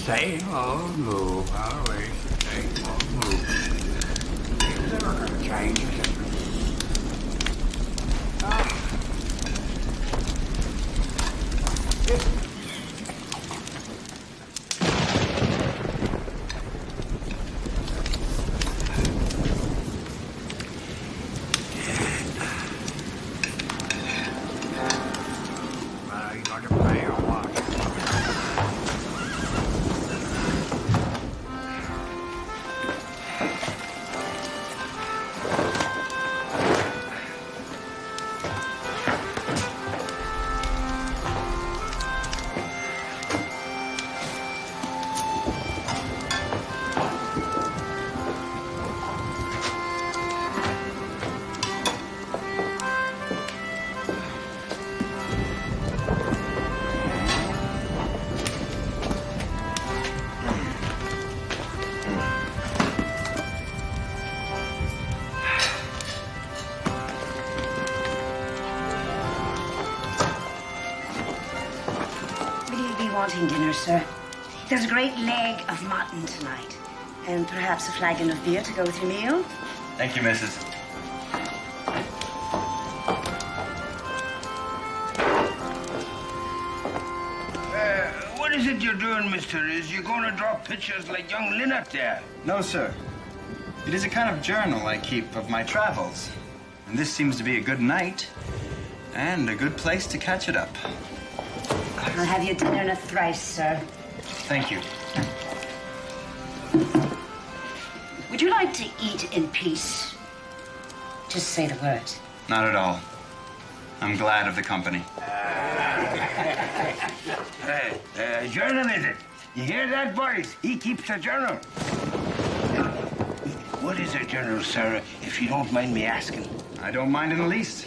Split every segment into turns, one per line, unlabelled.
same old move, always the same old move. It's never gonna change, is it? You got to pay or what?
Wanting dinner, sir. There's a great leg of mutton tonight, and perhaps a flagon of beer to go with your meal.
Thank you, Mrs.
What is it you're doing, mister? Is you going to draw pictures like young Lynn up there?
No, sir. It is a kind of journal I keep of my travels. And this seems to be a good night and a good place to catch it up.
I'll have your dinner in a thrice, sir.
Thank you.
Would you like to eat in peace? Just say the word.
Not at all. I'm glad of the company.
Journal is it? You hear that, boys? He keeps a journal. What is a journal, sir, if you don't mind me asking?
I don't mind in the least.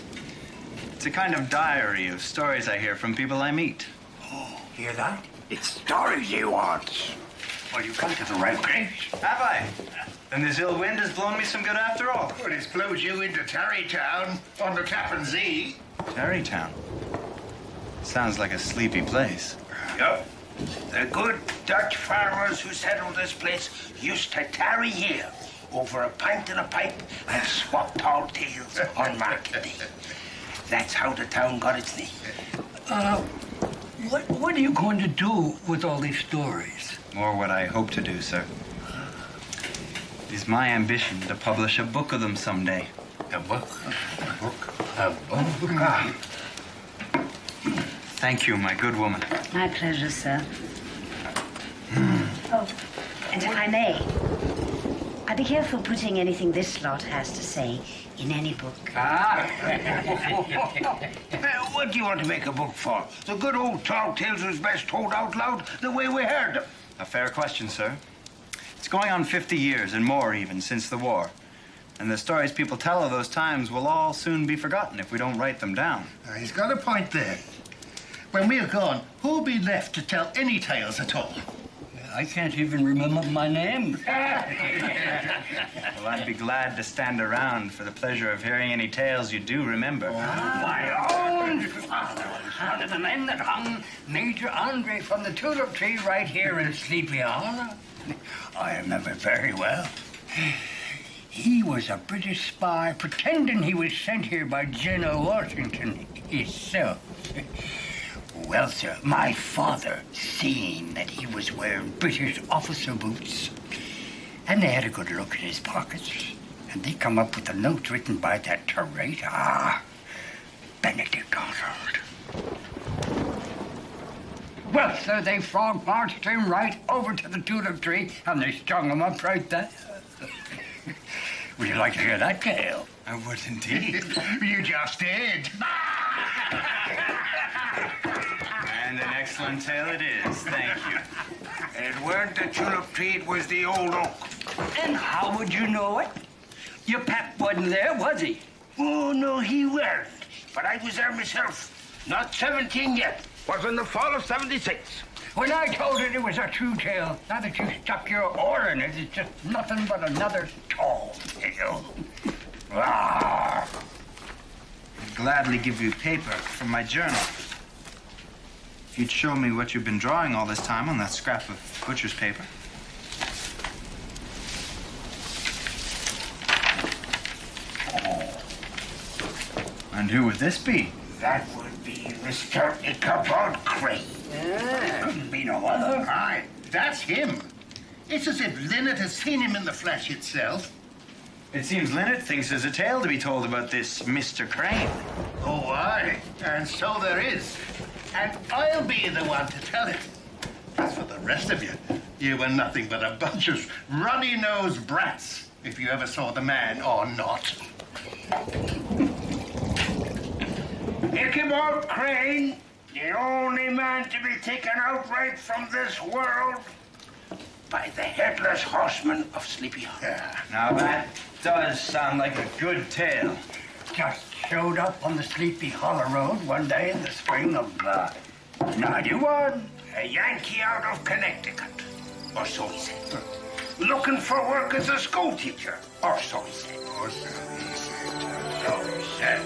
It's a kind of diary of stories I hear from people I meet.
Oh, hear that? It's stories he wants. Well, you've come to the right place.
Have I? Then this ill wind has blown me some good after all.
Well, it's blows you into Tarrytown on the Tappan Zee.
Tarrytown? Sounds like a sleepy place.
Yup. The good Dutch farmers who settled this place used to tarry here over a pint and a pipe and swap tall tales on market day. That's how the town got its name.
What are you going to do with all these stories?
More what I hope to do, sir. It is my ambition to publish a book of them someday.
A book? A book?
Thank you, my good woman.
My pleasure, sir. Oh, and if I may, I'd be careful putting anything this lot has to say in any book.
What do you want to make a book for? The good old tall tales was best told out loud the way we heard them.
A fair question, sir. It's going on 50 years and more even since the war. And the stories people tell of those times will all soon be forgotten if we don't write them down.
He's got a point there. When we're gone, who'll be left to tell any tales at all?
I can't even remember my name.
Well, I'd be glad to stand around for the pleasure of hearing any tales you do remember.
My own father was one of the men that hung Major Andre from the tulip tree right here in Sleepy Hollow. I remember very well. He was a British spy pretending he was sent here by General Washington himself. Well, sir, my father seen that he was wearing British officer boots, and they had a good look at his pockets, and they come up with a note written by that traitor, Benedict Arnold. Well, sir, they frog marched him right over to the tulip tree, and they strung him up right there. Would you like to hear that tale?
I would indeed.
You just did.
And an excellent tale it is, thank you.
It weren't the tulip tree, it was the old oak.
And how would you know it? Your pap wasn't there, was he?
Oh, no, he weren't. But I was there myself. Not 17 yet. Was in the fall of 76.
When I told it was a true tale, now that you stuck your oar in it, it's just nothing but another tall tale.
I'd gladly give you paper from my journal. If you'd show me what you've been drawing all this time on that scrap of butcher's paper. And who would this be?
That would be Mr. Ichabod Crane.
Couldn't be no other.
Aye, that's him. It's as if Lynette has seen him in the flesh itself.
It seems Lynette thinks there's a tale to be told about this Mr. Crane.
Oh, aye, and so there is. And I'll be the one to tell it. As for the rest of you, you were nothing but a bunch of runny-nosed brats, if you ever saw the man or not.
Ichabod Crane, the only man to be taken outright from this world by the headless horseman of Sleepy Hollow.
Now that does sound like a good tale.
Just showed up on the Sleepy Hollow Road one day in the spring of 91.
A Yankee out of Connecticut, or so he said. Looking for work as a school teacher, or so he said.
Or so he said.
So he said.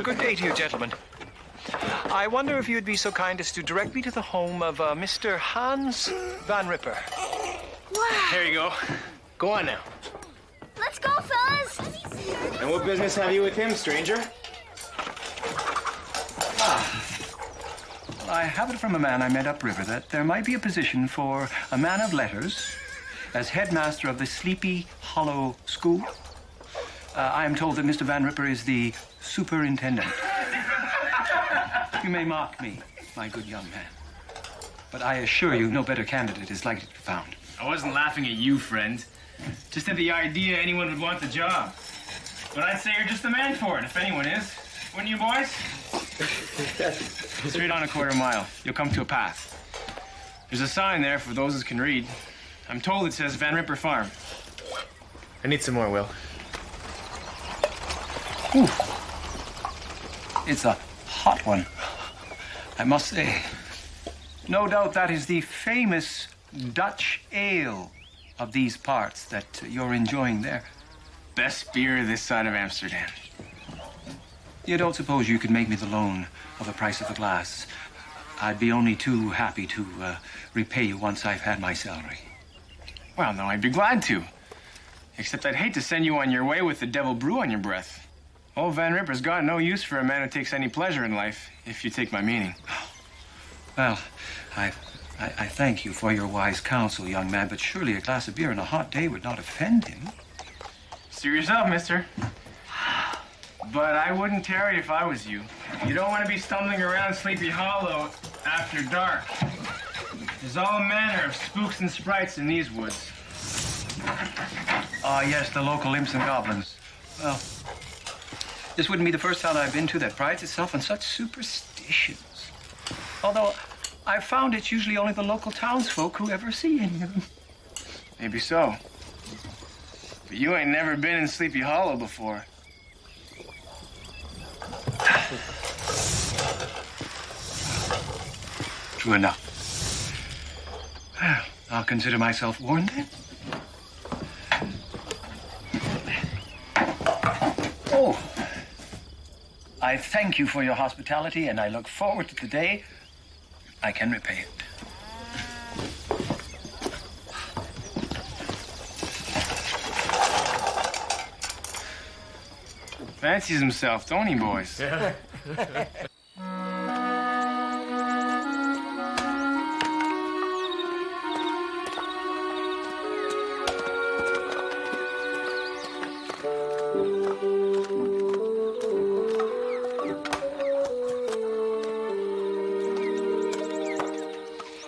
Good day to you, gentlemen. I wonder if you'd be so kind as to direct me to the home of Mr. Hans Van Ripper.
Wow.
Here you go. Go on now.
Let's go, fellas.
And what business have you with him, stranger?
I have it from a man I met upriver that there might be a position for a man of letters as headmaster of the Sleepy Hollow School. I am told that Mr. Van Ripper is the superintendent. You may mock me, my good young man, but I assure you no better candidate is likely to be found.
I wasn't laughing at you, friend. Just at the idea anyone would want the job. But I'd say you're just the man for it, if anyone is. Wouldn't you, boys? Straight on a quarter mile. You'll come to a path. There's a sign there for those who can read. I'm told it says Van Ripper Farm. I need some more, Will.
Ooh. It's a hot one, I must say. No doubt that is the famous Dutch ale of these parts that you're enjoying there.
Best beer this side of Amsterdam.
You don't suppose you could make me the loan of the price of a glass? I'd be only too happy to repay you once I've had my salary.
Well, no, I'd be glad to. Except I'd hate to send you on your way with the devil brew on your breath. Old Van Ripper's got no use for a man who takes any pleasure in life, if you take my meaning.
Well, I thank you for your wise counsel, young man, but surely a glass of beer on a hot day would not offend him.
Suit yourself, mister. But I wouldn't tarry if I was you. You don't want to be stumbling around Sleepy Hollow after dark. There's all manner of spooks and sprites in these woods.
Ah, yes, the local imps and goblins. Well, this wouldn't be the first town I've been to that prides itself on such superstitions. Although I've found it's usually only the local townsfolk who ever see any of them.
Maybe so. But you ain't never been in Sleepy Hollow before.
True enough. Well, I'll consider myself warned then. Oh, I thank you for your hospitality, and I look forward to the day I can repay it.
Fancies himself, don't he, boys? Yeah.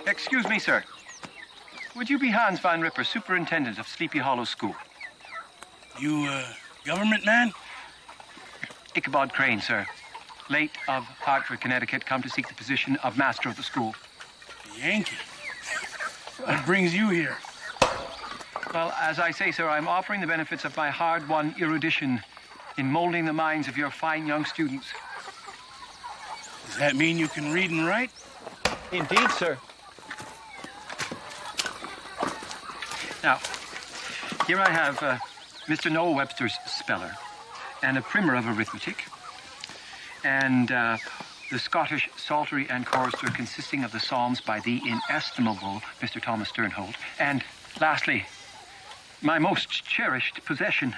Excuse me, sir. Would you be Hans Van Ripper, superintendent of Sleepy Hollow School?
You, government man?
Ichabod Crane, sir. Late of Hartford, Connecticut, come to seek the position of master of the school.
Yankee? What brings you here?
Well, as I say, sir, I'm offering the benefits of my hard-won erudition in molding the minds of your fine young students.
Does that mean you can read and write?
Indeed, sir. Now, here I have Mr. Noel Webster's speller, and a primer of arithmetic, and the Scottish Psaltery and Chorister consisting of the Psalms by the inestimable Mr. Thomas Sternhold, and lastly, my most cherished possession,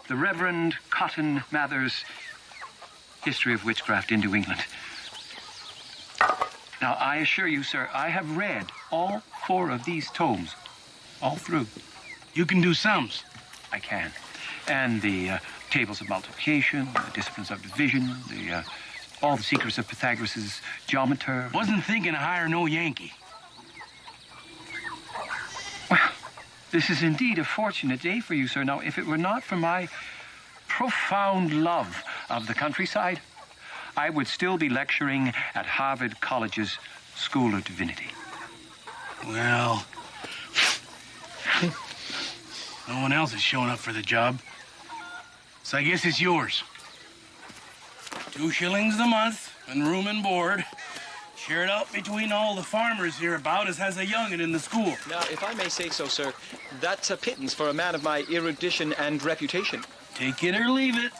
the Reverend Cotton Mather's History of Witchcraft in New England. Now, I assure you, sir, I have read all 4 of these tomes, all through.
You can do sums.
I can. And the tables of multiplication, the disciplines of division, all the secrets of Pythagoras' geometer.
Wasn't thinking of hire no Yankee.
Well, this is indeed a fortunate day for you, sir. Now, if it were not for my profound love of the countryside, I would still be lecturing at Harvard College's School of Divinity.
Well, no one else is showing up for the job. So I guess it's yours. 2 shillings a month and room and board. Shared out between all the farmers hereabout as has a young'un in the school.
Now, if I may say so, sir, that's a pittance for a man of my erudition and reputation.
Take it or leave it.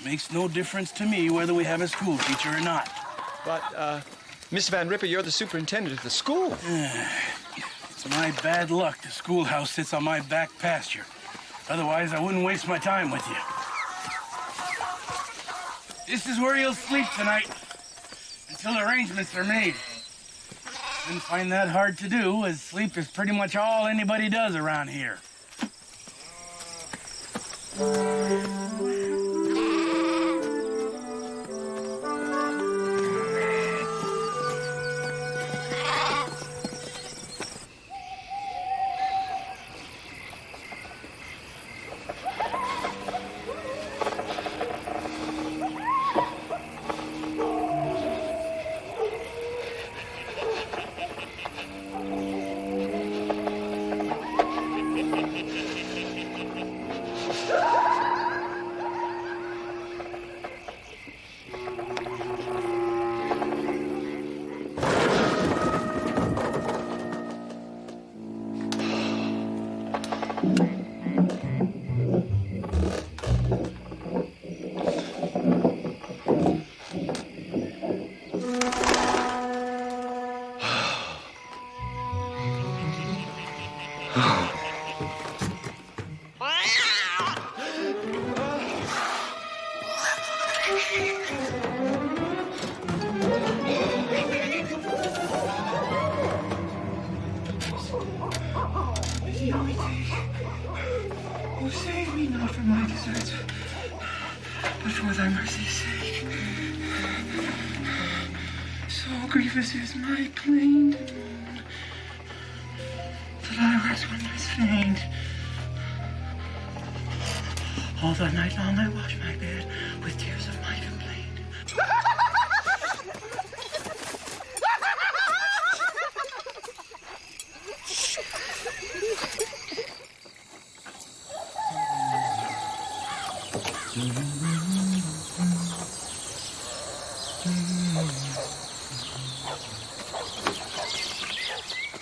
Makes no difference to me whether we have a school teacher or not.
But, Miss Van Ripper, you're the superintendent of the school.
It's my bad luck the schoolhouse sits on my back pasture. Otherwise, I wouldn't waste my time with you. This is where you'll sleep tonight, until arrangements are made. Didn't find that hard to do, as sleep is pretty much all anybody does around here.
Oh, save me not from my deserts, but for thy mercy's sake. So grievous is my plaint and moan, that I was wondrous faint. All the night long I wash my bed with tears of my complaint.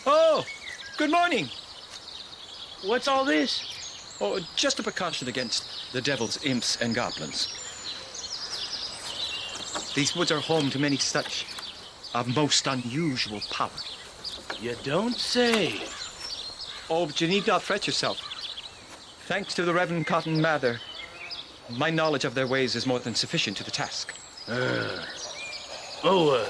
Oh, good morning.
What's all this?
Oh, just a precaution against the devil's imps and goblins. These woods are home to many such of most unusual power.
You don't say.
Oh, but you need not fret yourself. Thanks to the Reverend Cotton Mather, my knowledge of their ways is more than sufficient to the task.
Oh.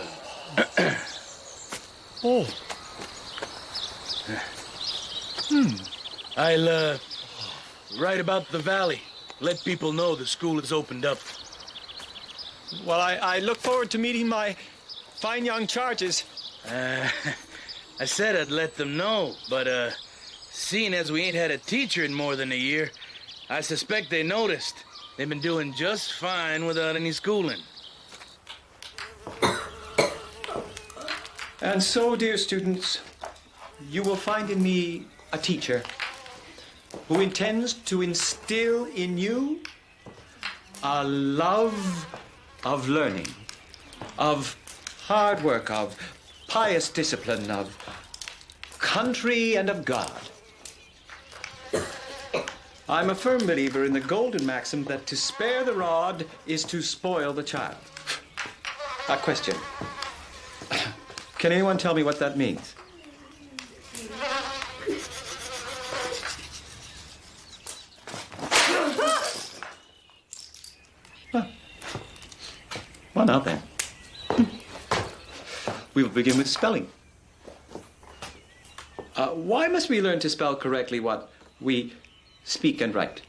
I'll write about the valley. Let people know the school is opened up.
Well, I look forward to meeting my fine young charges.
I said I'd let them know, but seeing as we ain't had a teacher in more than a year, I suspect they noticed. They've been doing just fine without any schooling.
And so, dear students, you will find in me a teacher who intends to instill in you a love of learning, of hard work, of pious discipline, of country, and of God. I'm a firm believer in the golden maxim that to spare the rod is to spoil the child. A question. Can anyone tell me what that means? Well, now then. We will begin with spelling. Why must we learn to spell correctly what we speak and write?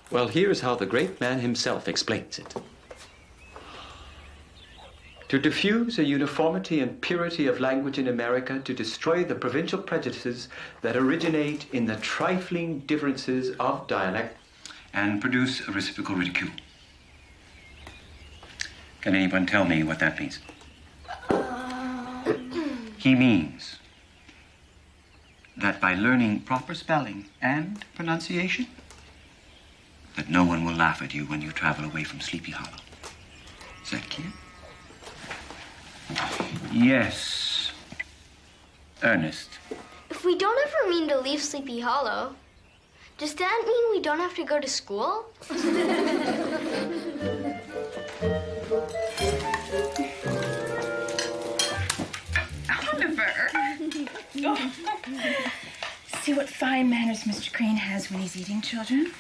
Well, here's how the great man himself explains it. To diffuse a uniformity and purity of language in America, to destroy the provincial prejudices that originate in the trifling differences of dialect, and produce a reciprocal ridicule. Can anyone tell me what that means? He means that by learning proper spelling and pronunciation, that no one will laugh at you when you travel away from Sleepy Hollow. Is that clear? Yes. Ernest.
If we don't ever mean to leave Sleepy Hollow, does that mean we don't have to go to school?
Oliver! See what fine manners Mr. Crane has when he's eating, children.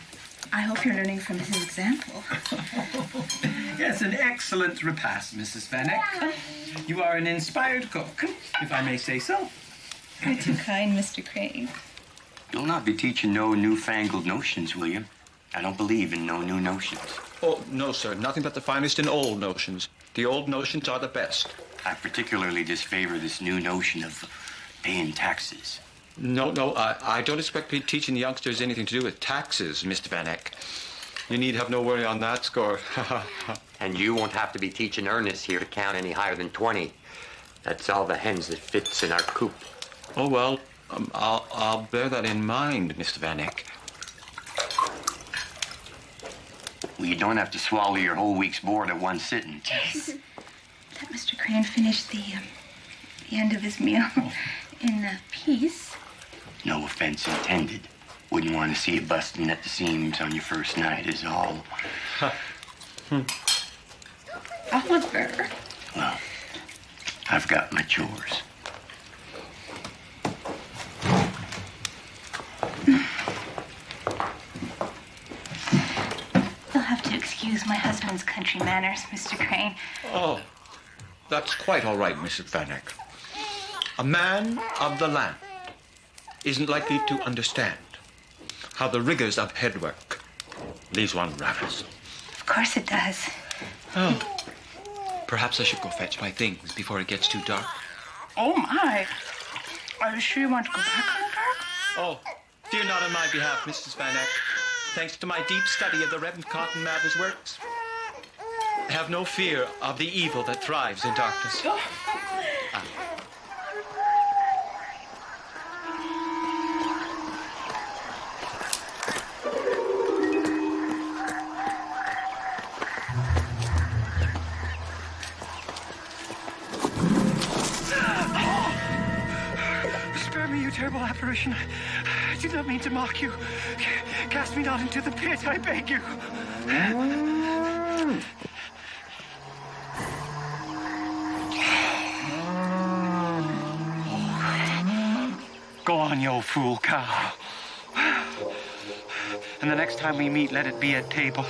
I hope you're learning from his example.
Yes, an excellent repast, Mrs. Van Eck. You are an inspired cook, if I may say so.
You're too kind, Mr. Crane.
You'll not be teaching no newfangled notions, will you? I don't believe in no new notions.
Oh, no, sir. Nothing but the finest in old notions. The old notions are the best.
I particularly disfavor this new notion of paying taxes.
No, I don't expect teaching the youngsters anything to do with taxes, Mr. Van Eck. You need have no worry on that score.
And you won't have to be teaching Ernest here to count any higher than 20. That's all the hens that fits in our coop.
Oh, well, I'll bear that in mind, Mr. Van Eck.
Well, you don't have to swallow your whole week's board at one sitting.
Yes. Let Mr. Crane finish the end of his meal in peace.
No offense intended. Wouldn't want to see you busting at the seams on your first night is all.
Oliver.
Well, I've got my chores.
You'll have to excuse my husband's country manners, Mr. Crane.
Oh, that's quite all right, Mrs. Van Eck. A man of the land isn't likely to understand how the rigors of headwork leaves one ravenous.
Of course it does.
Oh, perhaps I should go fetch my things before it gets too dark.
Oh, my. Are you sure you want to go back on dark?
Oh, fear not on my behalf, Mrs. Van Eck.
thanks to my deep study of the Reverend Cotton Mather's works. Have no fear of the evil that thrives in darkness.
Spare me, you terrible apparition. I did not mean to mock you. Cast me not into the pit, I beg you. Go on, you old fool cow. And the next time we meet, let it be at table.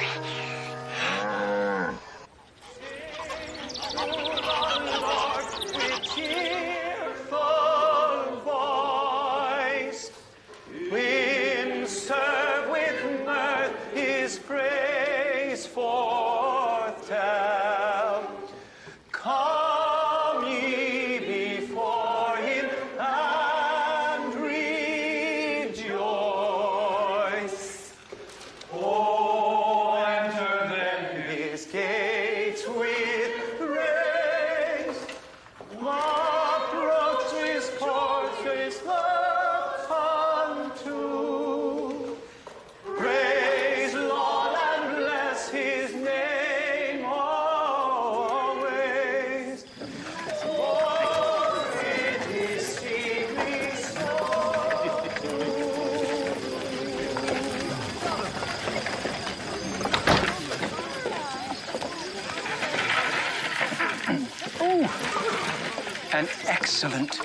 An excellent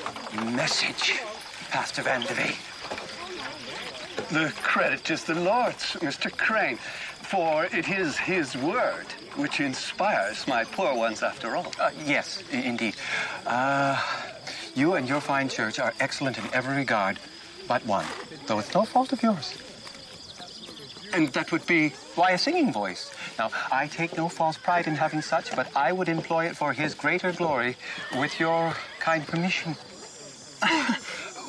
message, Pastor Van de Veen.
The credit is the Lord's, Mr. Crane, for it is his word which inspires my poor ones after all.
Yes, indeed. You and your fine church are excellent in every regard but one, though it's no fault of yours.
And that would be?
Why, a singing voice. Now, I take no false pride in having such, but I would employ it for his greater glory with your kind permission.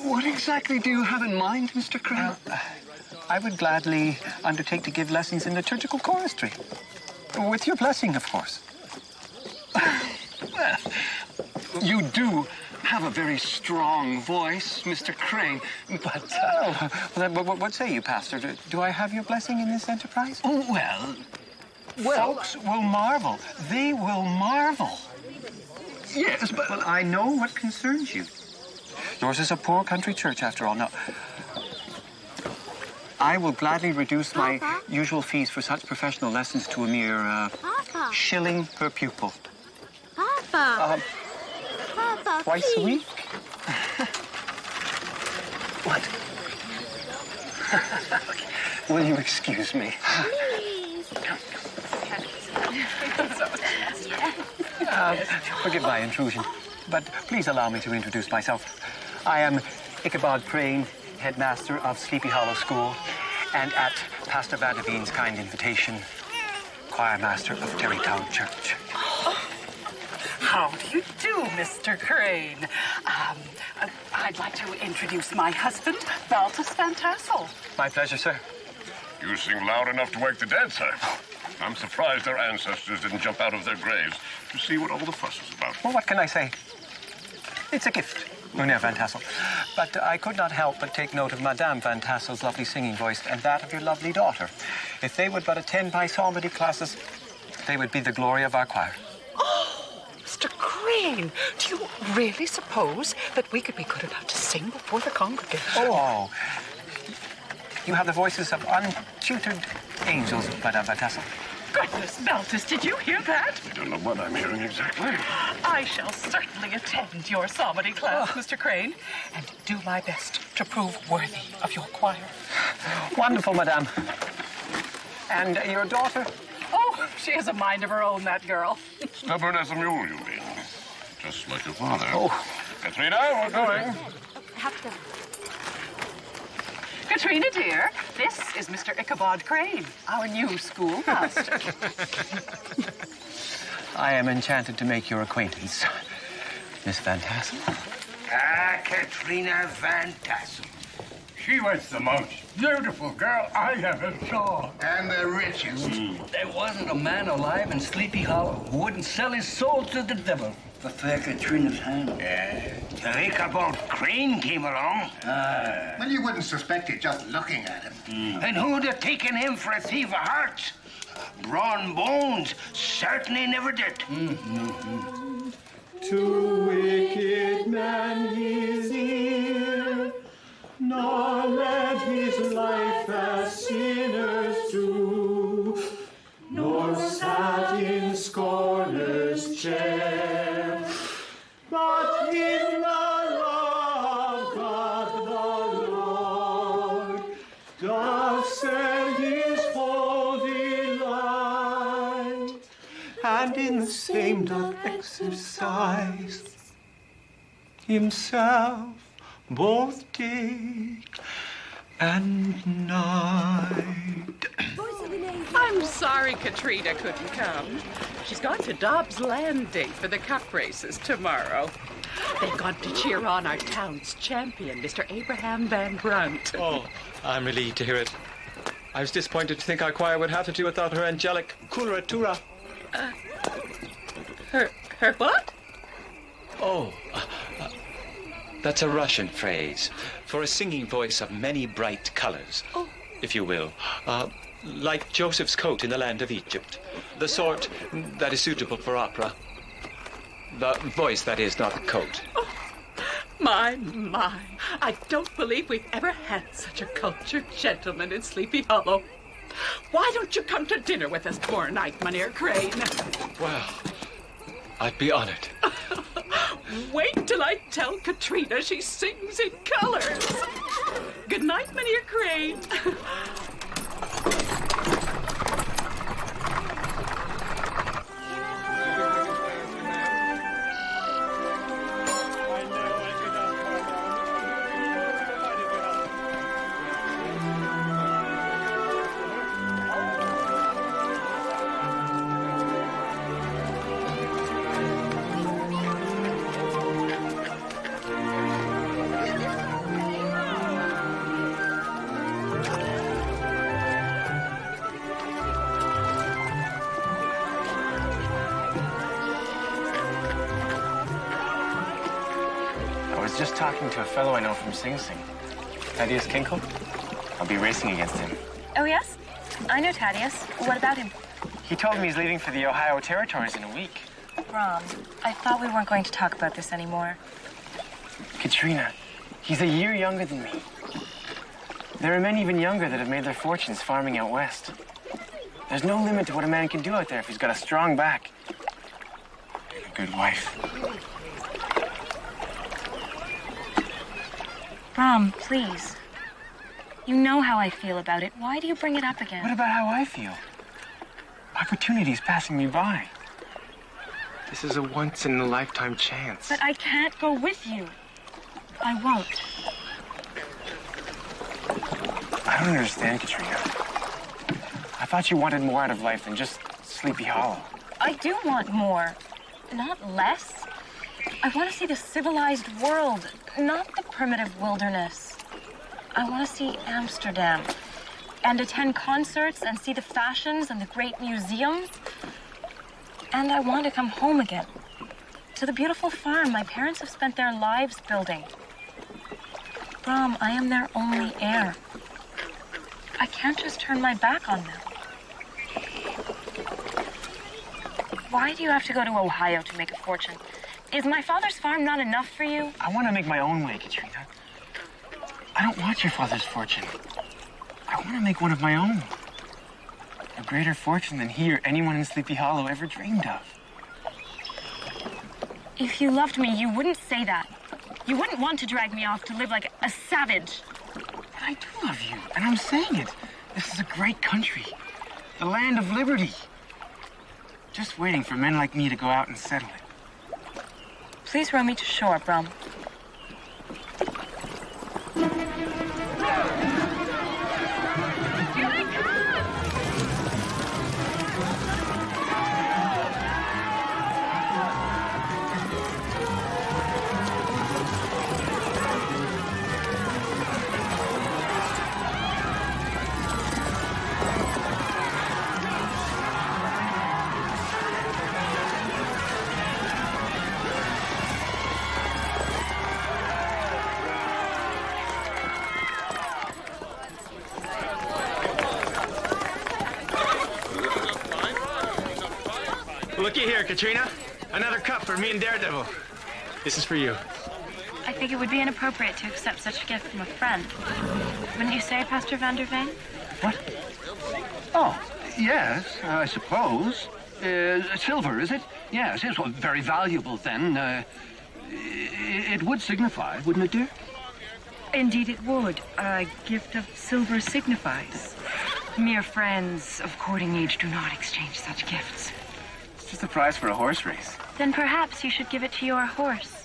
What exactly do you have in mind, Mr. Crane?
I would gladly undertake to give lessons in liturgical choristry. With your blessing, of course.
Well, you do have a very strong voice, Mr. Crane, but...
what say you, Pastor? Do I have your blessing in this enterprise?
Oh, well...
Folks will marvel. They will marvel.
Yes, but...
Well, I know what concerns you. Yours is a poor country church, after all. Now, I will gladly reduce my usual fees for such professional lessons to a mere shilling per pupil.
Papa! Papa,
twice
please.
a week?
What? Will you excuse me?
Please.
Forgive my intrusion, but please allow me to introduce myself. I am Ichabod Crane, headmaster of Sleepy Hollow School, and at Pastor Van de Veen's kind invitation, choir master of Terrytown Church.
How do you do, Mr. Crane? I'd like to introduce my husband, Baltus Van Tassel.
My pleasure, sir.
You sing loud enough to wake the dead, sir. I'm surprised their ancestors didn't jump out of their graves to see what all the fuss is about.
Well, what can I say? It's a gift, Mynheer Van Tassel. But I could not help but take note of Madame Van Tassel's lovely singing voice and that of your lovely daughter. If they would but attend my psalmody classes, they would be the glory of our choir.
Oh, Mr. Crane, do you really suppose that we could be good enough to sing before the congregation?
Oh, you have the voices of untutored angels, Madame Van Tassel.
Goodness, Baltus, did you hear that?
I don't know what I'm hearing exactly.
I shall certainly attend your psalmody class, Mr. Crane, and do my best to prove worthy of your choir.
Wonderful, Madame. And your daughter?
Oh, she has a mind of her own, that girl.
Stubborn as a mule, you mean? Just like your father.
Oh.
Katrina, we're going.
Katrina, dear, this is Mr. Ichabod Crane, our new schoolmaster.
I am enchanted to make your acquaintance, Miss Van Tassel.
Katrina Van Tassel.
She was the most beautiful girl I ever saw.
And the richest.
There wasn't a man alive in Sleepy Hollow who wouldn't sell his soul to the devil for Fair Katrina's hand.
Till Ichabod Crane came along.
Well, you wouldn't suspect it just looking at him.
And who'd have taken him for a thief of hearts? Brawn Bones certainly never did.
To wicked man his ear, nor let his life as sinners do, nor sat in scorner's chair, but in the love God the Lord doth send his full delight, and in the same doth exercise himself both day and night.
I'm sorry Katrina couldn't come. She's gone to Dobbs Landing for the cup races tomorrow. They've gone to cheer on our town's champion, Mr. Abraham Van Brunt.
Oh, I'm relieved to hear it. I was disappointed to think our choir would have to do without her angelic coloratura.
Her what?
Oh, that's a Russian phrase for a singing voice of many bright colors, if you will. Like Joseph's coat in the land of Egypt. The sort that is suitable for opera. The voice, that is, not the coat.
My. I don't believe we've ever had such a cultured gentleman in Sleepy Hollow. Why don't you come to dinner with us tomorrow night, Mynheer Crane?
Well, I'd be honored.
Wait till I tell Katrina she sings in colors. Good night, Mynheer Crane.
Just talking to a fellow I know from Sing Sing. Thaddeus Kinkle. I'll be racing against him.
Oh, yes? I know Thaddeus. What about him?
He told me he's leaving for the Ohio Territories in a week.
Rom, I thought we weren't going to talk about this anymore.
Katrina, he's a year younger than me. There are men even younger that have made their fortunes farming out west. There's no limit to what a man can do out there if he's got a strong back and a good wife.
Rom, please. You know how I feel about it. Why do you bring it up again?
What about how I feel? Opportunity's passing me by. This is a once-in-a-lifetime chance.
But I can't go with you. I won't.
I don't understand, Katrina. I thought you wanted more out of life than just Sleepy Hollow.
I do want more, not less. I want to see the civilized world, not the primitive wilderness. I want to see Amsterdam and attend concerts and see the fashions and the great museums. And I want to come home again to the beautiful farm my parents have spent their lives building. Rom, I am their only heir. I can't just turn my back on them. Why do you have to go to Ohio to make a fortune? Is my father's farm not enough for you?
I want to make my own way, Katrina. I don't want your father's fortune. I want to make one of my own. A greater fortune than he or anyone in Sleepy Hollow ever dreamed of.
If you loved me, you wouldn't say that. You wouldn't want to drag me off to live like a savage.
But I do love you, and I'm saying it. This is a great country. The land of liberty. Just waiting for men like me to go out and settle it.
Please row me to shore, Brum.
Looky here, Katrina. Another cup for me and Daredevil. This is for you.
I think it would be inappropriate to accept such a gift from a friend. Wouldn't you say, Pastor Van der Veen?
What? Oh, yes, I suppose. Silver, is it? Yes, yes. Well, very valuable, then. It would signify, wouldn't it, dear?
Indeed it would. A gift of silver signifies. Mere friends of courting age do not exchange such gifts.
It's just a prize for a horse race.
Then perhaps you should give it to your horse.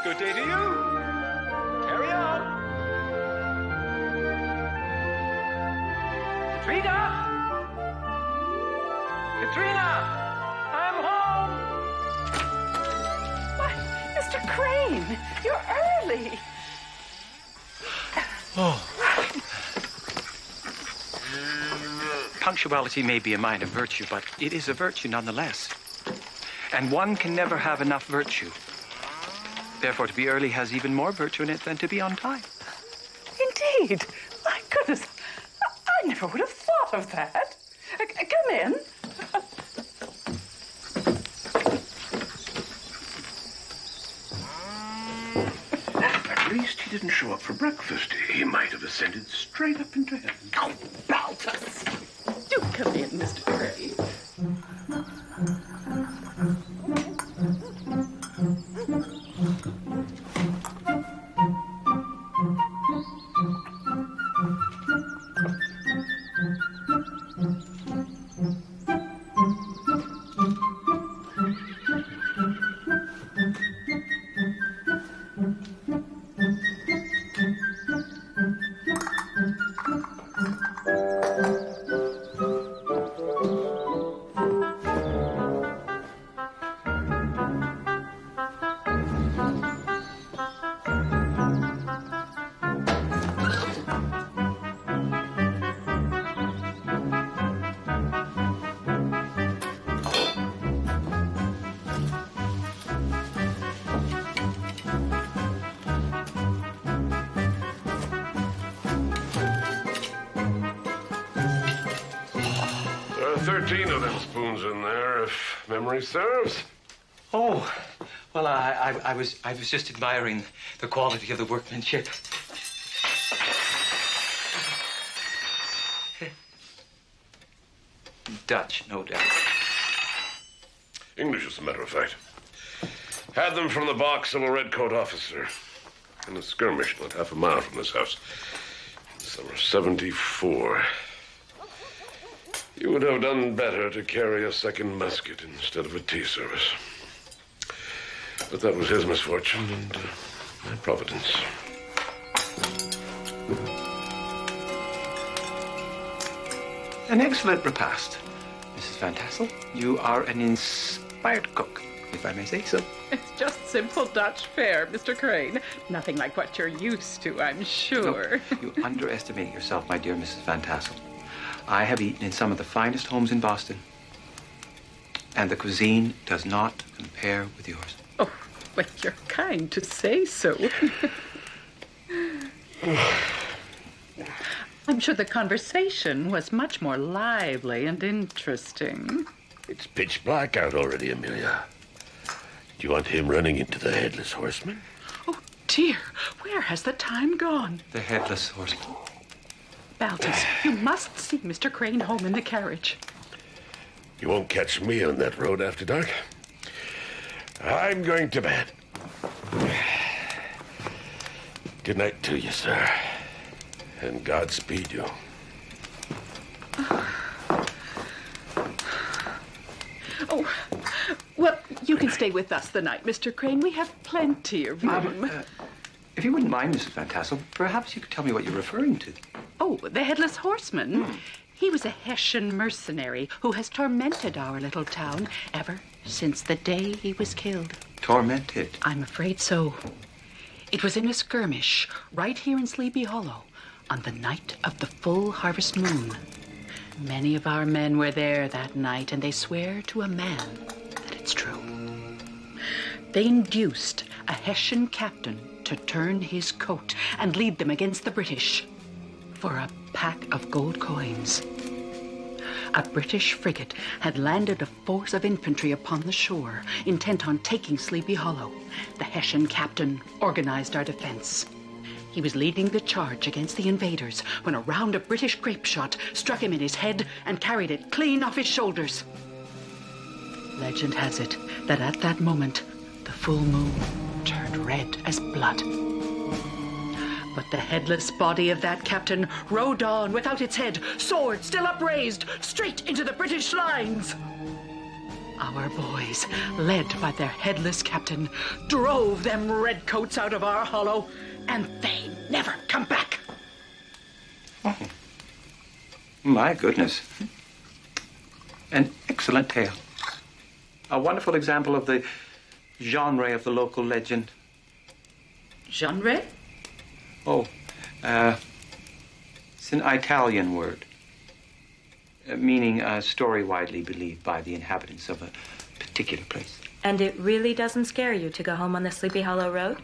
Good day to you. Carry on. Katrina! Katrina! I'm home!
Why, Mr. Crane, you're early.
Oh. Punctuality may be a minor virtue, but it is a virtue nonetheless. And one can never have enough virtue. Therefore, to be early has even more virtue in it than to be on time.
Indeed. My goodness. I never would have thought of that. Come in.
At least he didn't show up for breakfast. He might have ascended straight up into heaven.
Oh, Balthus. Do come in, Mr. Crane.
There are 13 of them spoons in there, if memory serves.
Oh, well, I was just admiring the quality of the workmanship. Dutch, no doubt.
English, as a matter of fact. Had them from the box of a redcoat officer in a skirmish not half a mile from this house in summer '74. You would have done better to carry a second musket instead of a tea service. But that was his misfortune and my providence.
An excellent repast, Mrs. Van Tassel. You are an inspired cook, if I may say so.
It's just simple Dutch fare, Mr. Crane. Nothing like what you're used to, I'm sure.
No, you underestimate yourself, my dear Mrs. Van Tassel. I have eaten in some of the finest homes in Boston, and the cuisine does not compare with yours.
Oh, well, you're kind to say so. I'm sure the conversation was much more lively and interesting.
It's pitch black out already, Amelia. Do you want him running into the Headless Horseman?
Oh, dear. Where has the time gone?
The Headless Horseman.
Balthus, you must see Mr. Crane home in the carriage.
You won't catch me on that road after dark. I'm going to bed. Good night to you, sir. And Godspeed you.
stay with us the night, Mr. Crane. We have plenty of room.
If you wouldn't mind, Mrs. Van Tassel, perhaps you could tell me what you're referring to.
Oh, the Headless Horseman. He was a Hessian mercenary who has tormented our little town ever since the day he was killed.
Tormented?
I'm afraid so. It was in a skirmish right here in Sleepy Hollow on the night of the full harvest moon. Many of our men were there that night, and they swear to a man that it's true. They induced a Hessian captain to turn his coat and lead them against the British for a pack of gold coins. A British frigate had landed a force of infantry upon the shore, intent on taking Sleepy Hollow. The Hessian captain organized our defense. He was leading the charge against the invaders when a round of British grape shot struck him in his head and carried it clean off his shoulders. Legend has it that at that moment, the full moon turned red as blood. But the headless body of that captain rode on without its head, sword still upraised, straight into the British lines. Our boys, led by their headless captain, drove them redcoats out of our hollow, and they never come back.
Oh. My goodness. An excellent tale. A wonderful example of the genre of the local legend.
Genre?
Oh, it's an Italian word, meaning a story widely believed by the inhabitants of a particular place.
And it really doesn't scare you to go home on the Sleepy Hollow Road?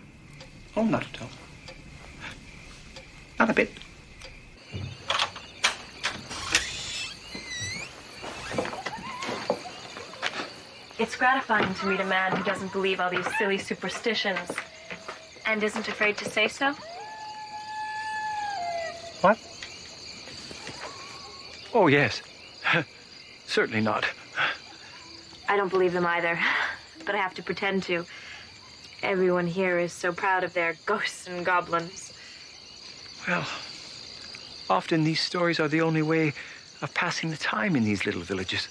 Oh, not at all. Not a bit.
It's gratifying to meet a man who doesn't believe all these silly superstitions and isn't afraid to say so.
What? Oh, yes. Certainly not.
I don't believe them either, but I have to pretend to. Everyone here is so proud of their ghosts and goblins.
Well, often these stories are the only way of passing the time in these little villages.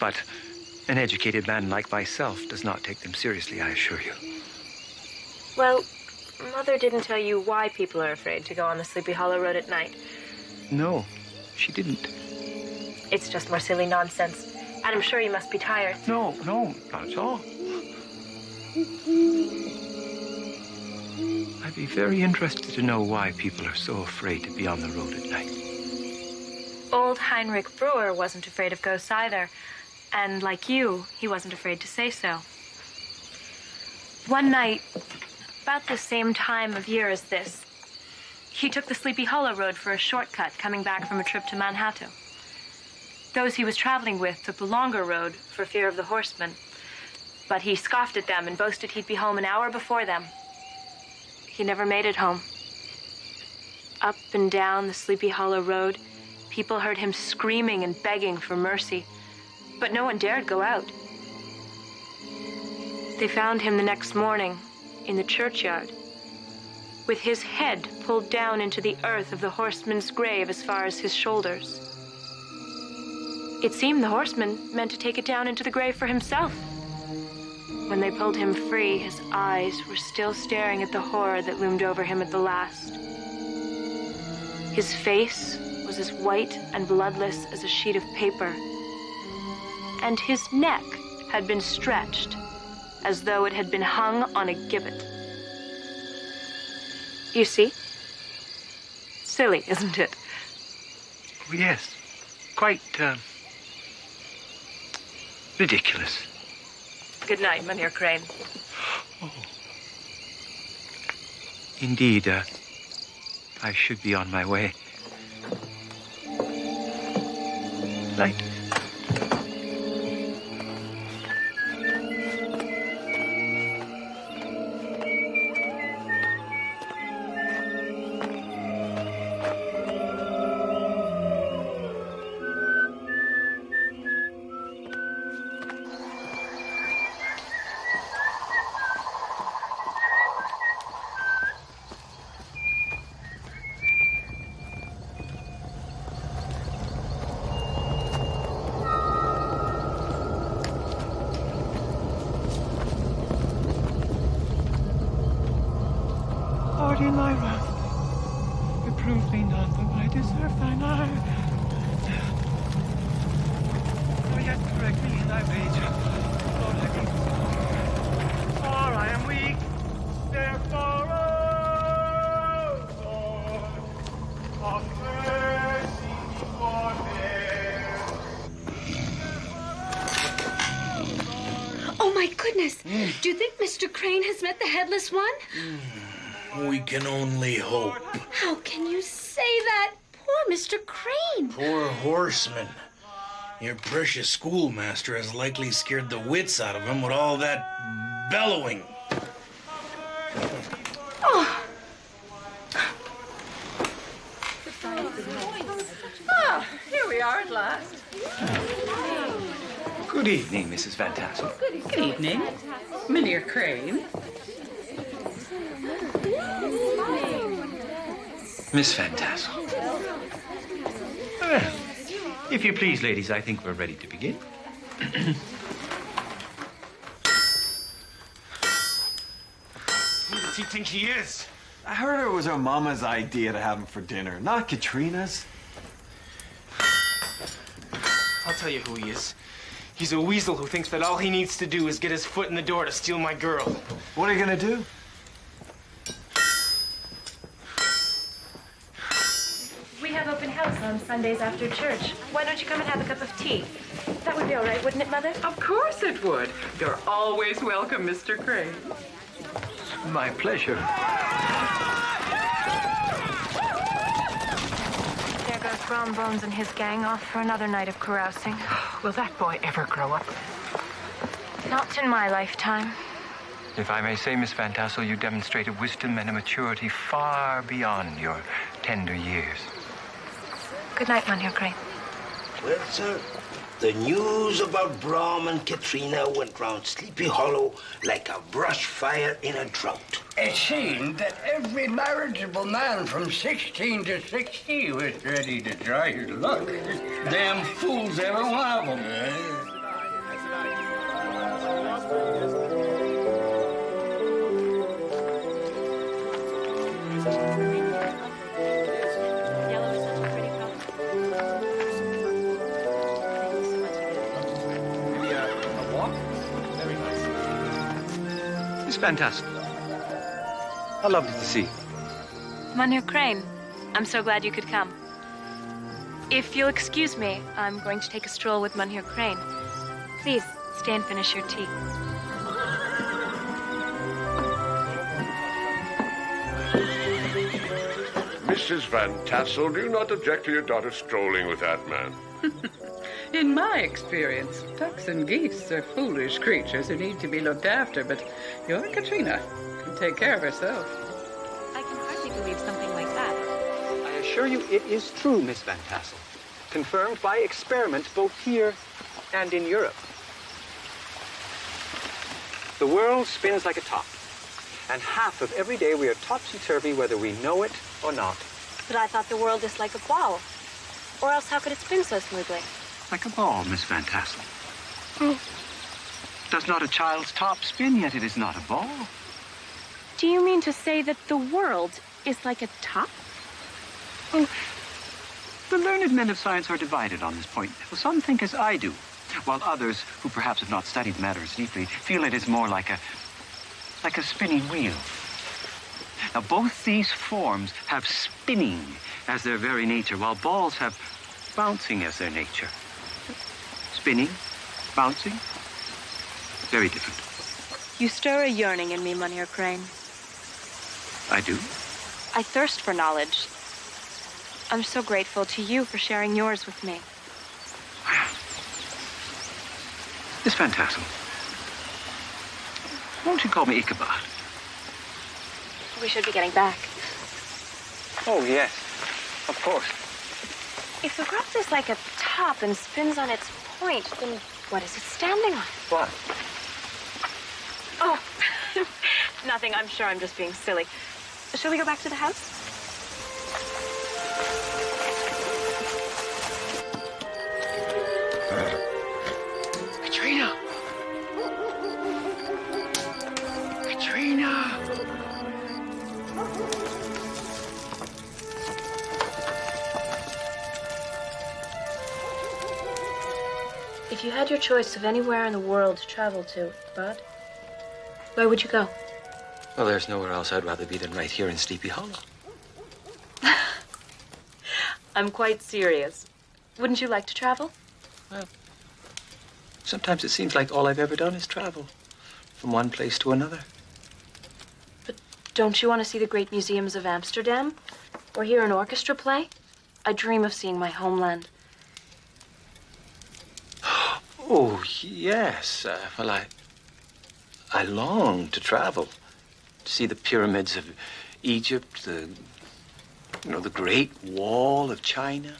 But an educated man like myself does not take them seriously, I assure you.
Well, Mother didn't tell you why people are afraid to go on the Sleepy Hollow Road at night.
No, she didn't.
It's just more silly nonsense. And I'm sure you must be tired.
No, not at all. I'd be very interested to know why people are so afraid to be on the road at night.
Old Heinrich Brewer wasn't afraid of ghosts either. And like you, he wasn't afraid to say so. One night, about the same time of year as this, he took the Sleepy Hollow Road for a shortcut coming back from a trip to Manhattan. Those he was traveling with took the longer road for fear of the horsemen. But he scoffed at them and boasted he'd be home an hour before them. He never made it home. Up and down the Sleepy Hollow Road, people heard him screaming and begging for mercy, but no one dared go out. They found him the next morning in the churchyard, with his head pulled down into the earth of the horseman's grave as far as his shoulders. It seemed the horseman meant to take it down into the grave for himself. When they pulled him free, his eyes were still staring at the horror that loomed over him at the last. His face was as white and bloodless as a sheet of paper, and his neck had been stretched as though it had been hung on a gibbet. You see? Silly, isn't it?
Oh, yes. Quite, ridiculous.
Good night, Mynheer Crane.
Oh. Indeed, I should be on my way. Night. Prove me not though I deserve thine ire. Nor yet correct me in thy ways. Lord, I be. For I am weak, therefore, oh Lord, of mercy forbear.
Oh, my goodness. Do you think Mr. Crane has met the Headless One?
We can only hope.
How can you say that? Poor Mr. Crane.
Poor horseman. Your precious schoolmaster has likely scared the wits out of him with all that bellowing.
Oh.
Ah, here we are at last.
Good evening, Mrs. Van Tassel.
Good evening, Mynheer Crane.
Miss Van Tassel. Well, if you please, ladies, I think we're ready to begin.
Who does he think he is? I heard it was her mama's idea to have him for dinner, not Katrina's.
I'll tell you who he is. He's a weasel who thinks that all he needs to do is get his foot in the door to steal my girl.
What are you gonna do?
We have open house on Sundays after church. Why don't you come and have a cup of tea? That would be all right, wouldn't it, Mother?
Of course it would. You're always welcome, Mr. Crane.
My pleasure.
There goes Brom Bones and his gang off for another night of carousing.
Will that boy ever grow up?
Not in my lifetime.
If I may say, Miss Van Tassel, you demonstrated wisdom and a maturity far beyond your tender years.
Good night, Mynheer Crane.
Well, sir, the news about Brom and Katrina went round Sleepy Hollow like a brush fire in a drought.
It seemed that every marriageable man from 16 to 60 was ready to try his luck. Damn fools, every one of them.
Miss Van Tassel. How lovely to see you.
Mynheer Crane, I'm so glad you could come. If you'll excuse me, I'm going to take a stroll with Mynheer Crane. Please, stay and finish your tea.
Mrs. Van Tassel, do you not object to your daughter strolling with that man?
In my experience, ducks and geese are foolish creatures who need to be looked after, but your Katrina can take care of herself.
I can hardly believe something like that.
I assure you it is true, Miss Van Tassel. Confirmed by experiment both here and in Europe. The world spins like a top, and half of every day we are topsy-turvy whether we know it or not.
But I thought the world is like a ball. Or else how could it spin so smoothly?
Like a ball, Miss Van Tassel. Does not a child's top spin, yet it is not a ball.
Do you mean to say that the world is like a top?
Well, the learned men of science are divided on this point. Well, some think as I do, while others, who perhaps have not studied the matter as deeply, feel it is more like a spinning wheel. Now, both these forms have spinning as their very nature, while balls have bouncing as their nature. Spinning, bouncing, very different.
You stir a yearning in me, Mynheer Crane.
I do.
I thirst for knowledge. I'm so grateful to you for sharing yours with me.
Miss Van Tassel, won't you call me Ichabod?
We should be getting back.
Oh, yes, of course.
If the growth is like a top and spins on its point, then what is it standing on?
What?
Oh, nothing. I'm sure I'm just being silly. Shall we go back to the house?
Katrina! Katrina!
If you had your choice of anywhere in the world to travel to, Bud, where would you go?
Well, there's nowhere else I'd rather be than right here in Sleepy Hollow.
I'm quite serious. Wouldn't you like to travel?
Well, sometimes it seems like all I've ever done is travel from one place to another.
But don't you want to see the great museums of Amsterdam? Or hear an orchestra play? I dream of seeing my homeland.
Oh, yes. Well, I long to travel. To see the pyramids of Egypt, the Great Wall of China.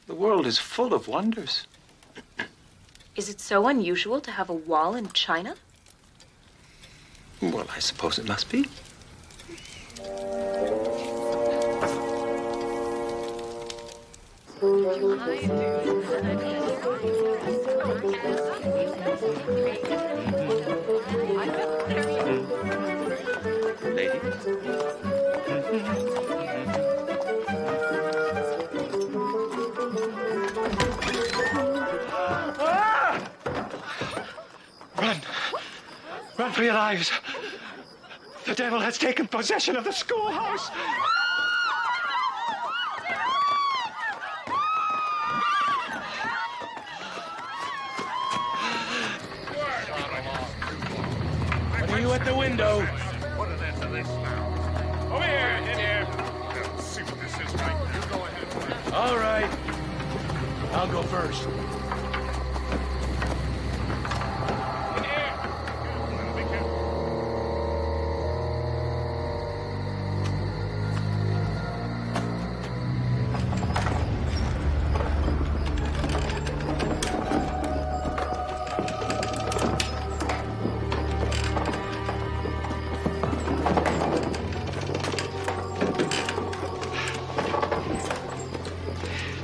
The world is full of wonders.
Is it so unusual to have a wall in China?
Well, I suppose it must be. Lady?
Run! Run for your lives! The devil has taken possession of the schoolhouse!
What are you at the window?
Put an end to this now.
Over here, in here.
Let's see what this is right now. You go ahead.
All right. I'll go first.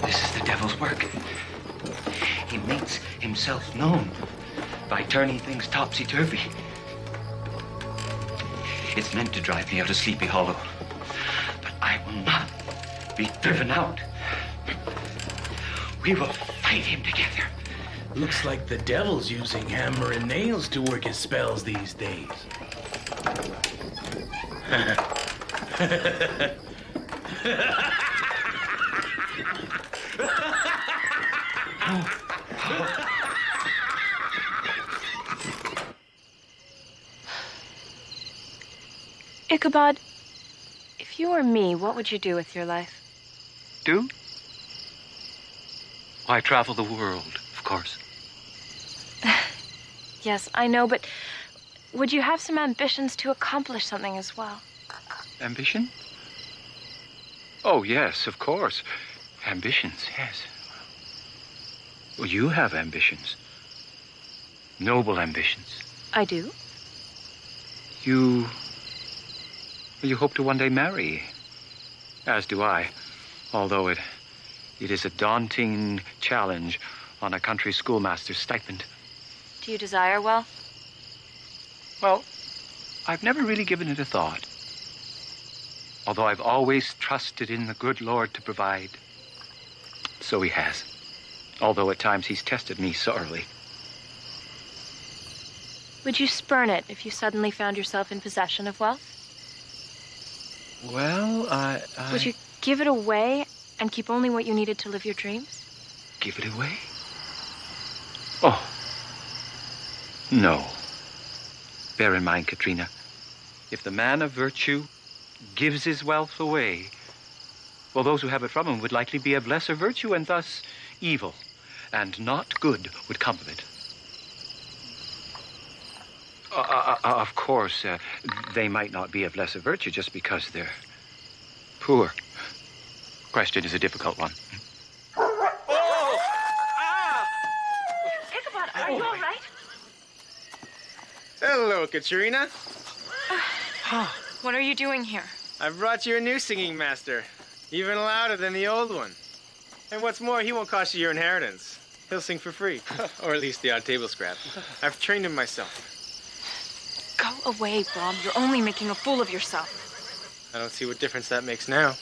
This is the devil's work. He makes himself known by turning things topsy-turvy. It's meant to drive me out of Sleepy Hollow. But I will not be driven out. We will fight him together.
Looks like the devil's using hammer and nails to work his spells these days.
Ichabod, if you were me, what would you do with your life?
Do? Why, travel the world, of course.
Yes, I know, but would you have some ambitions to accomplish something as well?
Ambition? Oh, yes, of course. Ambitions, yes. Well, you have ambitions. Noble ambitions.
I do.
You hope to one day marry, as do I, although it is a daunting challenge on a country schoolmaster's stipend.
Do you desire well?
Well, I've never really given it a thought, although I've always trusted in the good Lord to provide. So he has, although at times he's tested me sorely.
Would you spurn it if you suddenly found yourself in possession of wealth?
Well,
Would you give it away and keep only what you needed to live your dreams?
Give it away? Oh, no. Bear in mind, Katrina, if the man of virtue gives his wealth away, well, those who have it from him would likely be of lesser virtue, and thus evil and not good would come of it. Of course, they might not be of lesser virtue just because they're poor. Question is a difficult one.
Ichabod, are you all right?
Hello, Katrina.
What are you doing here?
I brought you a new singing master, even louder than the old one. And what's more, he won't cost you your inheritance. He'll sing for free, or at least the odd table scrap. I've trained him myself.
Go away, Bob. You're only making a fool of yourself.
I don't see what difference that makes now.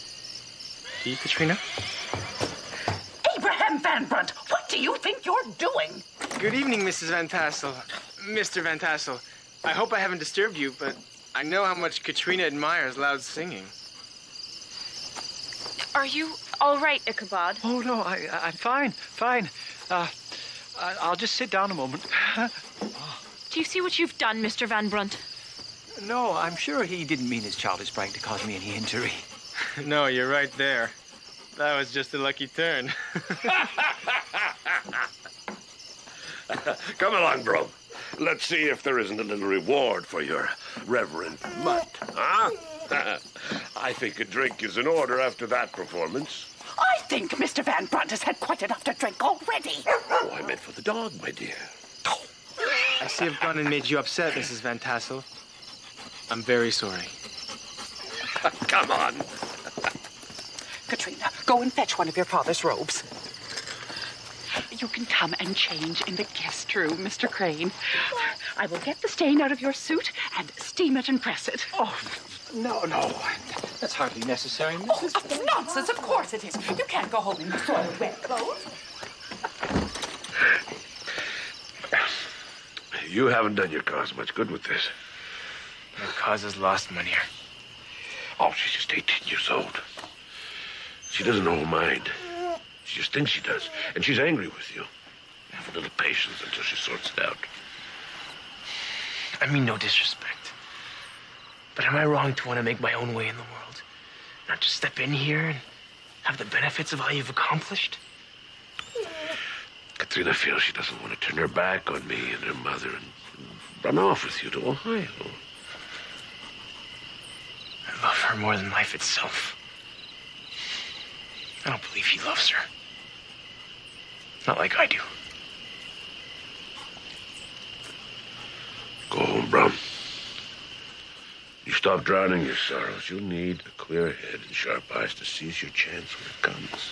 Do you, Katrina?
Abraham Van Brunt, what do you think you're doing?
Good evening, Mrs. Van Tassel. Mr. Van Tassel. I hope I haven't disturbed you, but I know how much Katrina admires loud singing.
Are you all right, Ichabod?
Oh, no, I'm fine. I'll just sit down a moment.
Do you see what you've done, Mr. Van Brunt?
No, I'm sure he didn't mean his childish prank to cause me any injury.
No, you're right there. That was just a lucky turn.
Come along, Brum. Let's see if there isn't a little reward for your reverent mutt, huh? I think a drink is in order after that performance.
I think Mr. Van Brunt has had quite enough to drink already.
Oh, I meant for the dog, my dear.
I see I've gone and made you upset, Mrs. Van Tassel. I'm very sorry.
Come on.
Katrina, go and fetch one of your father's robes. You can come and change in the guest room, Mr. Crane. I will get the stain out of your suit and steam it and press it.
Oh, no. That's hardly necessary, Mrs.
Oh, nonsense, of course it is. You can't go home in your soiled wet clothes.
You haven't done your cause much good with this.
My cause is lost, Mynheer.
Oh, she's just 18 years old. She doesn't know her mind. She just thinks she does. And she's angry with you. Have a little patience until she sorts it out.
I mean no disrespect. But am I wrong to want to make my own way in the world? Not just step in here and have the benefits of all you've accomplished?
Katrina feels she doesn't want to turn her back on me and her mother and run off with you to Ohio.
I love her more than life itself. I don't believe he loves her. Not like I do.
Go home, Brum. You stop drowning your sorrows. You'll need a clear head and sharp eyes to seize your chance when it comes.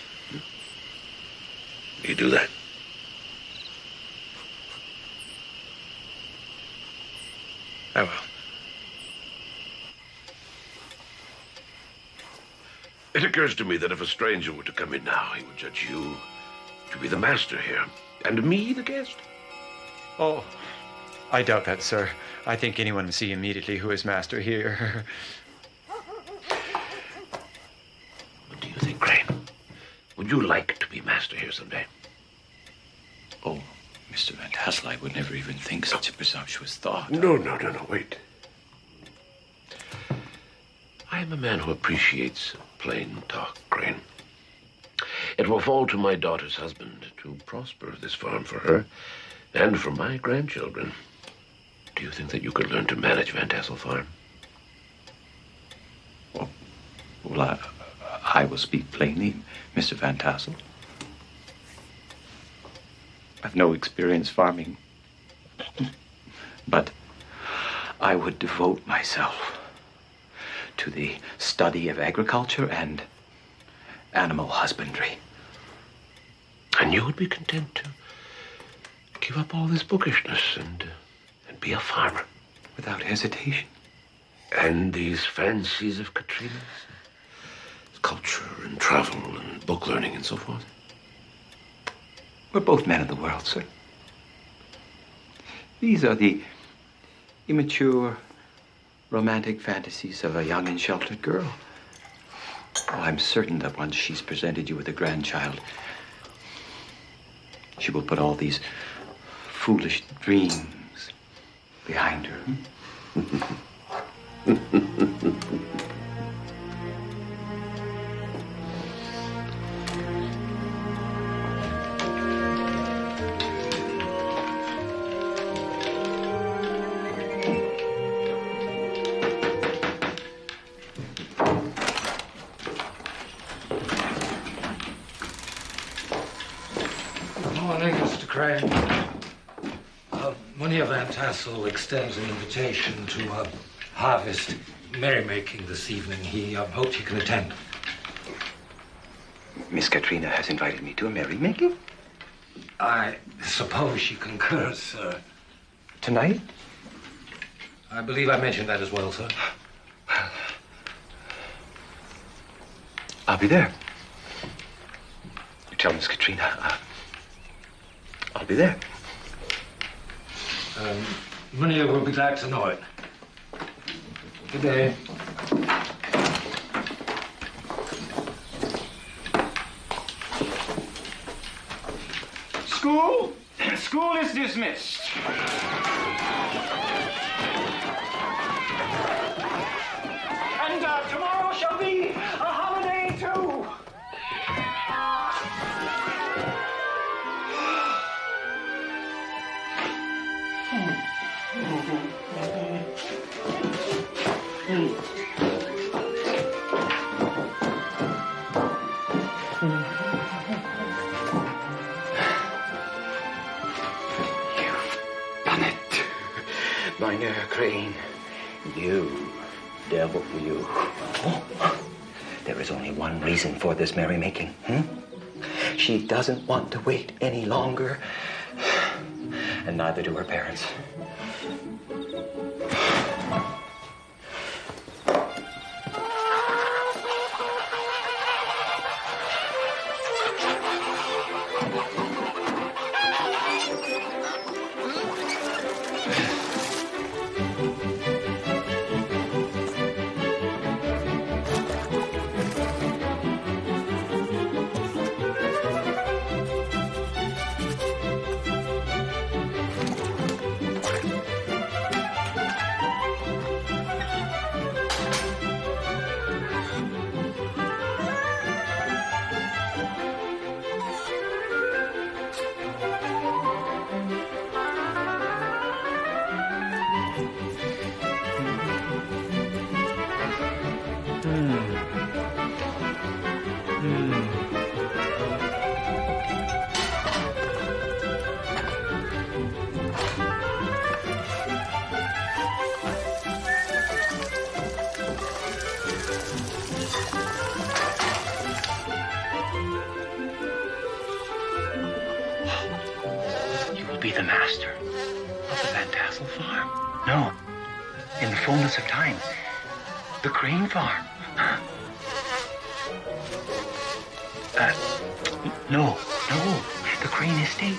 You do that.
I will.
It occurs to me that if a stranger were to come in now, he would judge you to be the master here, and me the guest.
Oh, I doubt that, sir. I think anyone would see immediately who is master here.
What do you think, Crane? Would you like to be master here someday?
Oh, Mr. Van Tassel, I would never even think such a presumptuous thought.
No, wait. I am a man who appreciates plain talk, Crane. It will fall to my daughter's husband to prosper this farm for her and for my grandchildren. Do you think that you could learn to manage Van Tassel Farm?
Well, I will speak plainly, Mr. Van Tassel. I've no experience farming, but I would devote myself to the study of agriculture and animal husbandry.
And you would be content to give up all this bookishness and be a farmer?
Without hesitation.
And these fancies of Katrina's? Culture and travel and book learning and so forth?
We're both men of the world, sir. These are the immature, romantic fantasies of a young and sheltered girl. Oh, I'm certain that once she's presented you with a grandchild, she will put all these foolish dreams behind her.
Morning, Mr. Crane. Mynheer Van Tassel extends an invitation to a harvest merrymaking this evening. He hopes you can attend.
Miss Katrina has invited me to a merrymaking?
I suppose she concurs, sir.
Tonight?
I believe I mentioned that as well, sir.
I'll be there. You tell Miss Katrina, I'll be there.
Many will be glad to know it. Good day.
School? School is dismissed. And tomorrow shall be a holiday too.
Mynheer Crane, you, devil, you. There is only one reason for this merrymaking. She doesn't want to wait any longer, and neither do her parents. Be the master of the Van Tassel farm. No, in the fullness of time, the Crane farm. No, the Crane estate.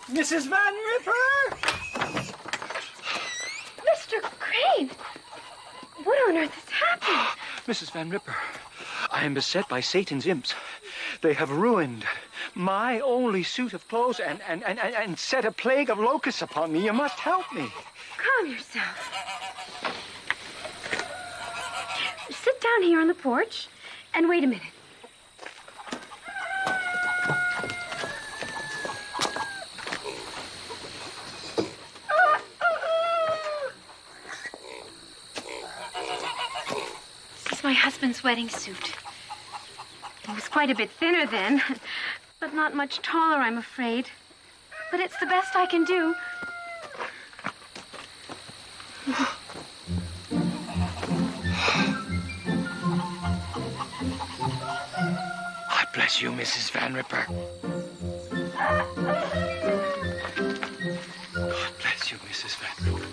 Mrs. Van Ripper!
Mr. Crane! What on earth has happened?
Mrs. Van Ripper, I am beset by Satan's imps. They have ruined my only suit of clothes and set a plague of locusts upon me. You must help me.
Calm yourself. Sit down here on the porch and wait a minute. This is my husband's wedding suit. It was quite a bit thinner then, but not much taller, I'm afraid. But it's the best I can do.
God bless you, Mrs. Van Ripper. God bless you, Mrs. Van Ripper.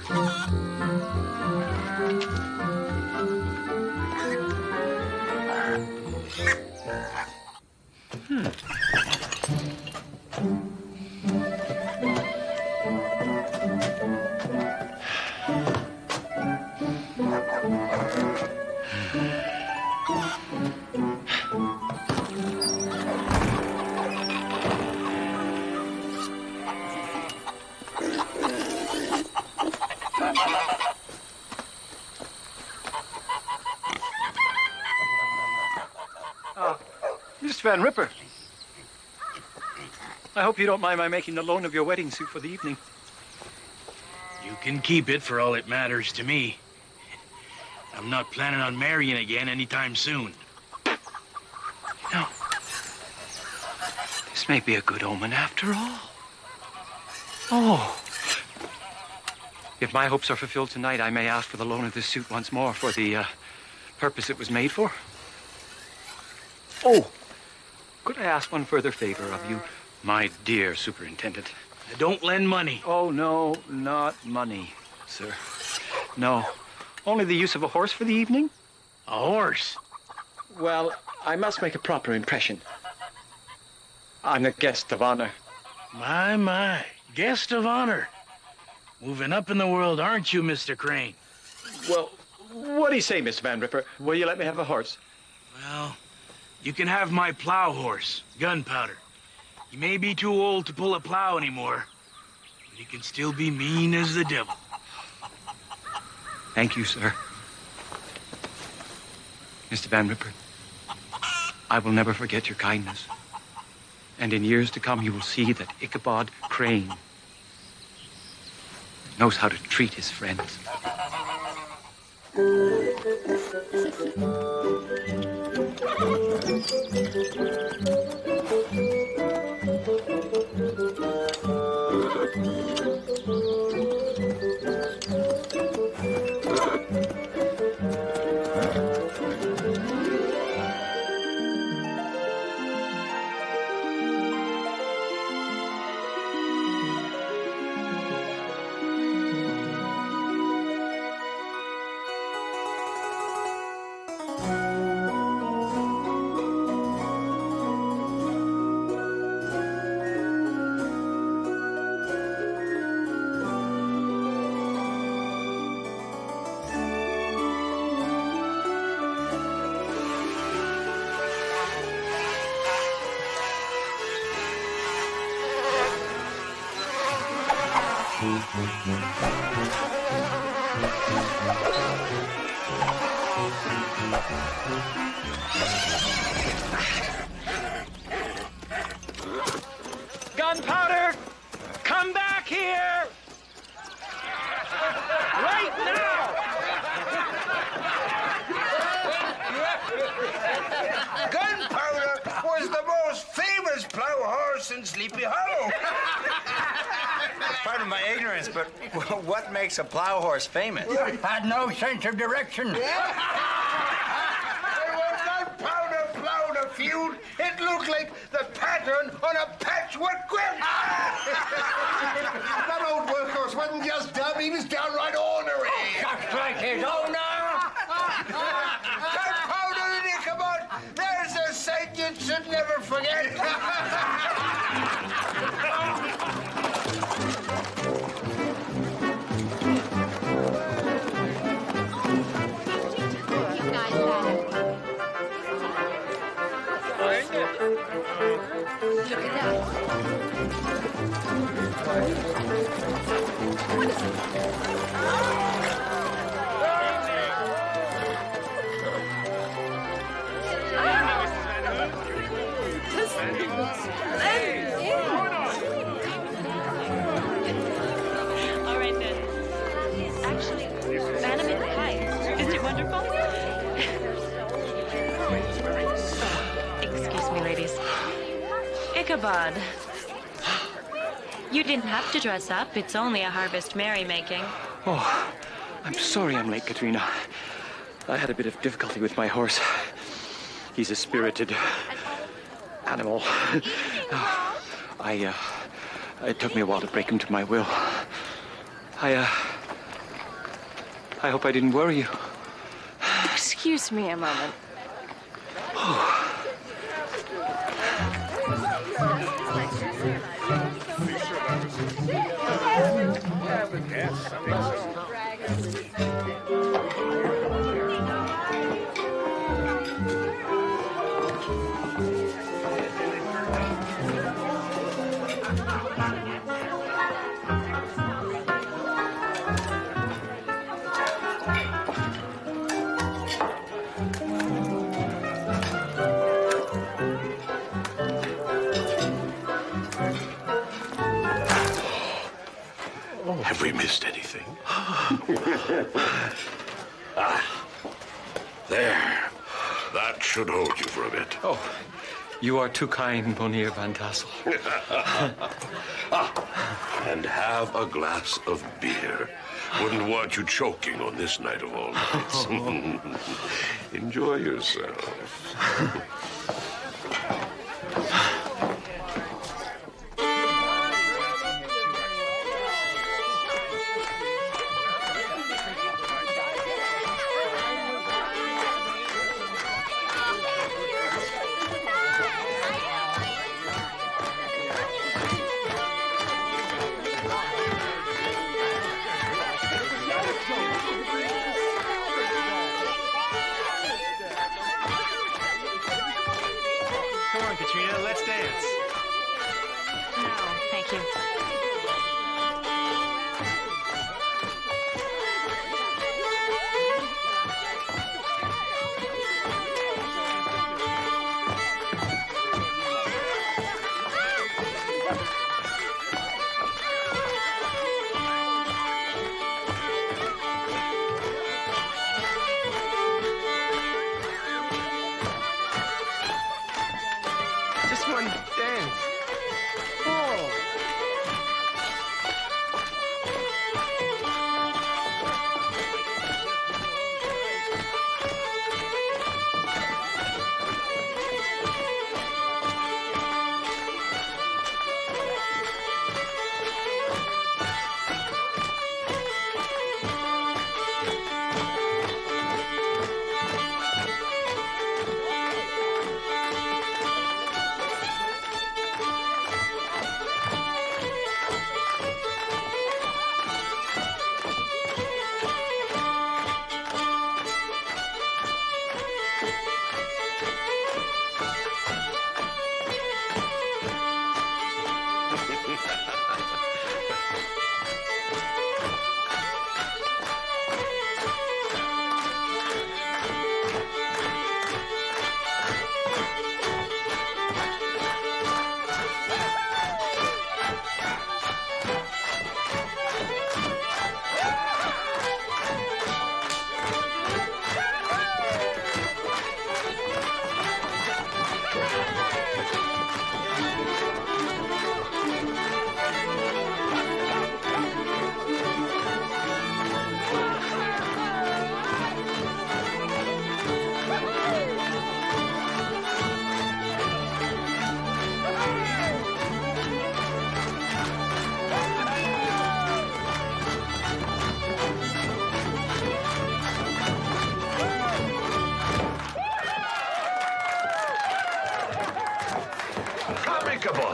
Miss Van Ripper, I hope you don't mind my making the loan of your wedding suit for the evening.
You can keep it for all it matters to me. I'm not planning on marrying again anytime soon.
No. This may be a good omen after all. Oh. If my hopes are fulfilled tonight, I may ask for the loan of this suit once more for the purpose it was made for. Oh, could I ask one further favor of you, my dear superintendent?
Don't lend money.
Oh, no, not money, sir. No, only the use of a horse for the evening.
A horse?
Well, I must make a proper impression. I'm the guest of honor.
My, guest of honor. Moving up in the world, aren't you, Mr. Crane?
Well, what do you say, Mr. Van Ripper? Will you let me have a horse?
Well, you can have my plow horse, Gunpowder. He may be too old to pull a plow anymore, but he can still be mean as the devil.
Thank you, sir. Mr. Van Ripper, I will never forget your kindness. And in years to come, you will see that Ichabod Crane knows how to treat his friends.
Gunpowder, come back here! Right now!
Gunpowder was the most famous plow horse in Sleepy Hollow.
Pardon my ignorance, but what makes a plow horse famous?
Had no sense of direction.
And when Gunpowder plowed a field, it looked like the pattern on a patchwork quilt.
That old workhorse wasn't just dumb, he was downright ornery.
Just like his owner.
Gunpowder and Ichabod, there's a sight you should never forget.
Look at that. What is
All right, then. Actually, Madam in the Heights. Isn't it wonderful? Excuse me, ladies. Ichabod. You didn't have to dress up. It's only a harvest merrymaking.
Oh, I'm sorry I'm late, Katrina. I had a bit of difficulty with my horse. He's a spirited animal. It took me a while to break him to my will. I hope I didn't worry you.
Excuse me a moment.
Have we missed anything? There. That should hold you for a bit.
Oh,
You are too kind, Bonnier Van Tassel.
And have a glass of beer. Wouldn't want you choking on this night of all nights. Enjoy yourself.
Come on, Katrina, let's dance.
No, thank you.
Just one dance. Oh.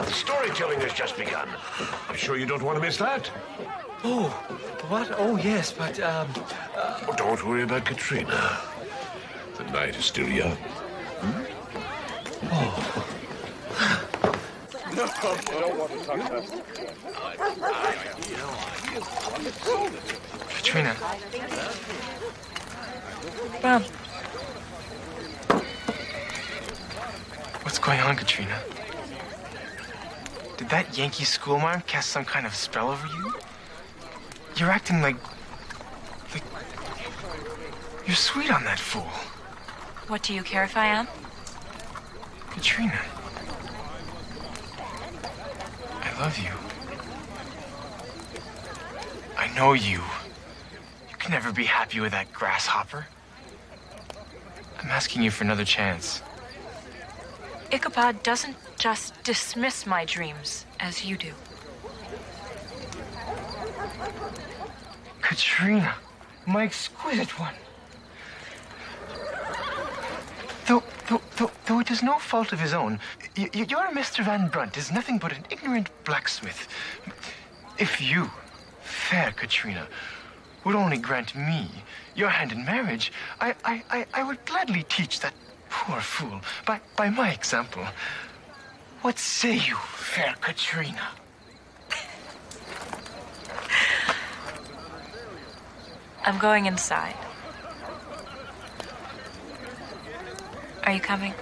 The storytelling has just begun. I'm sure you don't want to miss that.
Oh, what? Oh, yes, but,
Oh, don't worry about Katrina. The night is still young.
Oh.
No, I don't want to talk about
Katrina.
Bob.
What's going on, Katrina? Did that Yankee schoolmarm cast some kind of spell over you? You're acting like you're sweet on that fool.
What, do you care if I am?
Katrina. I love you. I know you. You can never be happy with that grasshopper. I'm asking you for another chance.
Ichabod doesn't just dismiss my dreams as you do.
Katrina, my exquisite one. Though it is no fault of his own, your Mr. Van Brunt is nothing but an ignorant blacksmith. If you, fair Katrina, would only grant me your hand in marriage, I would gladly teach that poor fool by my example. What say you, fair Katrina?
I'm going inside. Are you coming?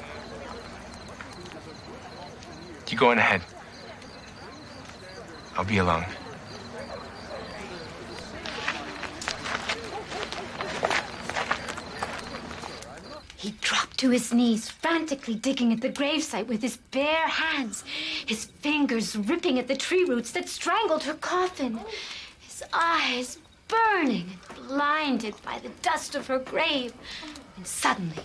You going ahead. I'll be along.
He dropped to his knees, frantically digging at the gravesite with his bare hands, his fingers ripping at the tree roots that strangled her coffin, his eyes burning and blinded by the dust of her grave. And suddenly,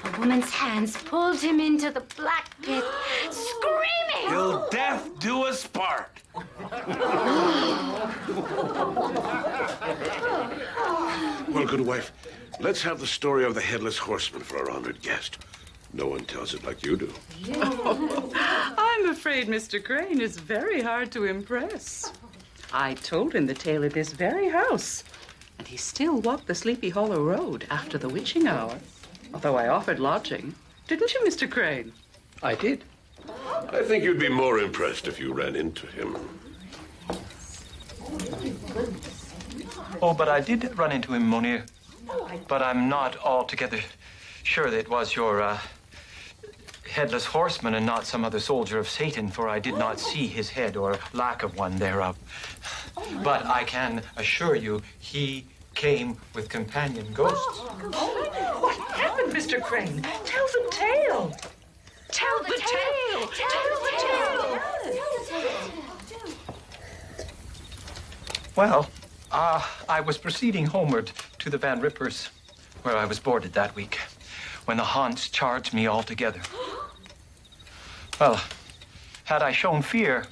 a woman's hands pulled him into the black pit, screaming!
Till death do us part.
Well, good wife, let's have the story of the Headless Horseman for our honored guest. No one tells it like you do.
I'm afraid Mr. Crane is very hard to impress. I told him the tale at this very house, and he still walked the Sleepy Hollow Road after the witching hour, although I offered lodging. Didn't you, Mr. Crane?
I did.
I think you'd be more impressed if you ran into him.
Oh, but I did run into him, Monier. But I'm not altogether sure that it was your headless horseman and not some other soldier of Satan, for I did not see his head or lack of one thereof. But I can assure you he came with companion ghosts.
What happened, Mr. Crane? Tell the tale. Tell the tale. Tell the tale.
Well, I was proceeding homeward to the Van Rippers, where I was boarded that week, when the haunts charged me altogether. Well, had I shown fear,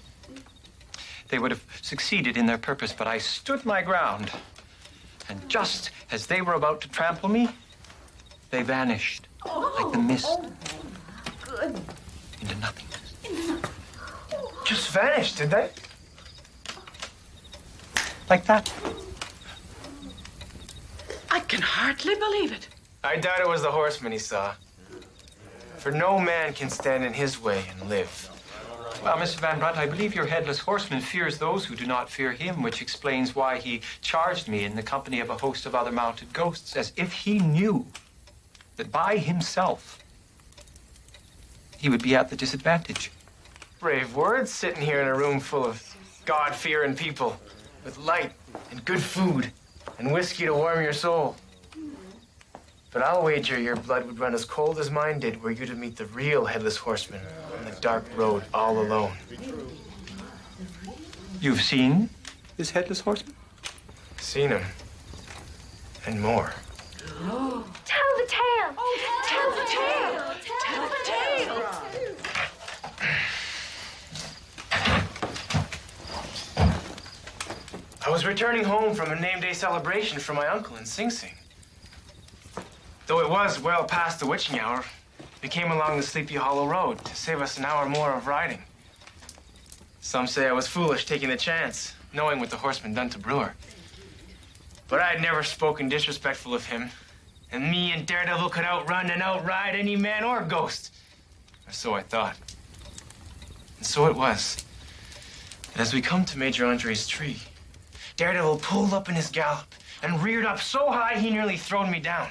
they would have succeeded in their purpose, but I stood my ground. And just as they were about to trample me, they vanished like the mist into nothingness.
Just vanished, did they?
Like that.
I can hardly believe it.
I doubt it was the horseman he saw. For no man can stand in his way and live.
Well, Mr. Van Brunt, I believe your headless horseman fears those who do not fear him, which explains why he charged me in the company of a host of other mounted ghosts, as if he knew that by himself he would be at the disadvantage.
Brave words, sitting here in a room full of God-fearing people, with light and good food and whiskey to warm your soul. But I'll wager your blood would run as cold as mine did were you to meet the real headless horseman on the dark road all alone.
You've seen this headless horseman?
Seen him. And more.
Tell the tale. Tell the tale.
Tell the tale.
I was returning home from a name day celebration for my uncle in Sing Sing. Though it was well past the witching hour, we came along the Sleepy Hollow Road to save us an hour more of riding. Some say I was foolish taking the chance, knowing what the horseman done to Brewer. But I had never spoken disrespectful of him, and me and Daredevil could outrun and outride any man or ghost. Or so I thought. And so it was, that as we come to Major Andre's tree, Daredevil pulled up in his gallop and reared up so high he nearly thrown me down.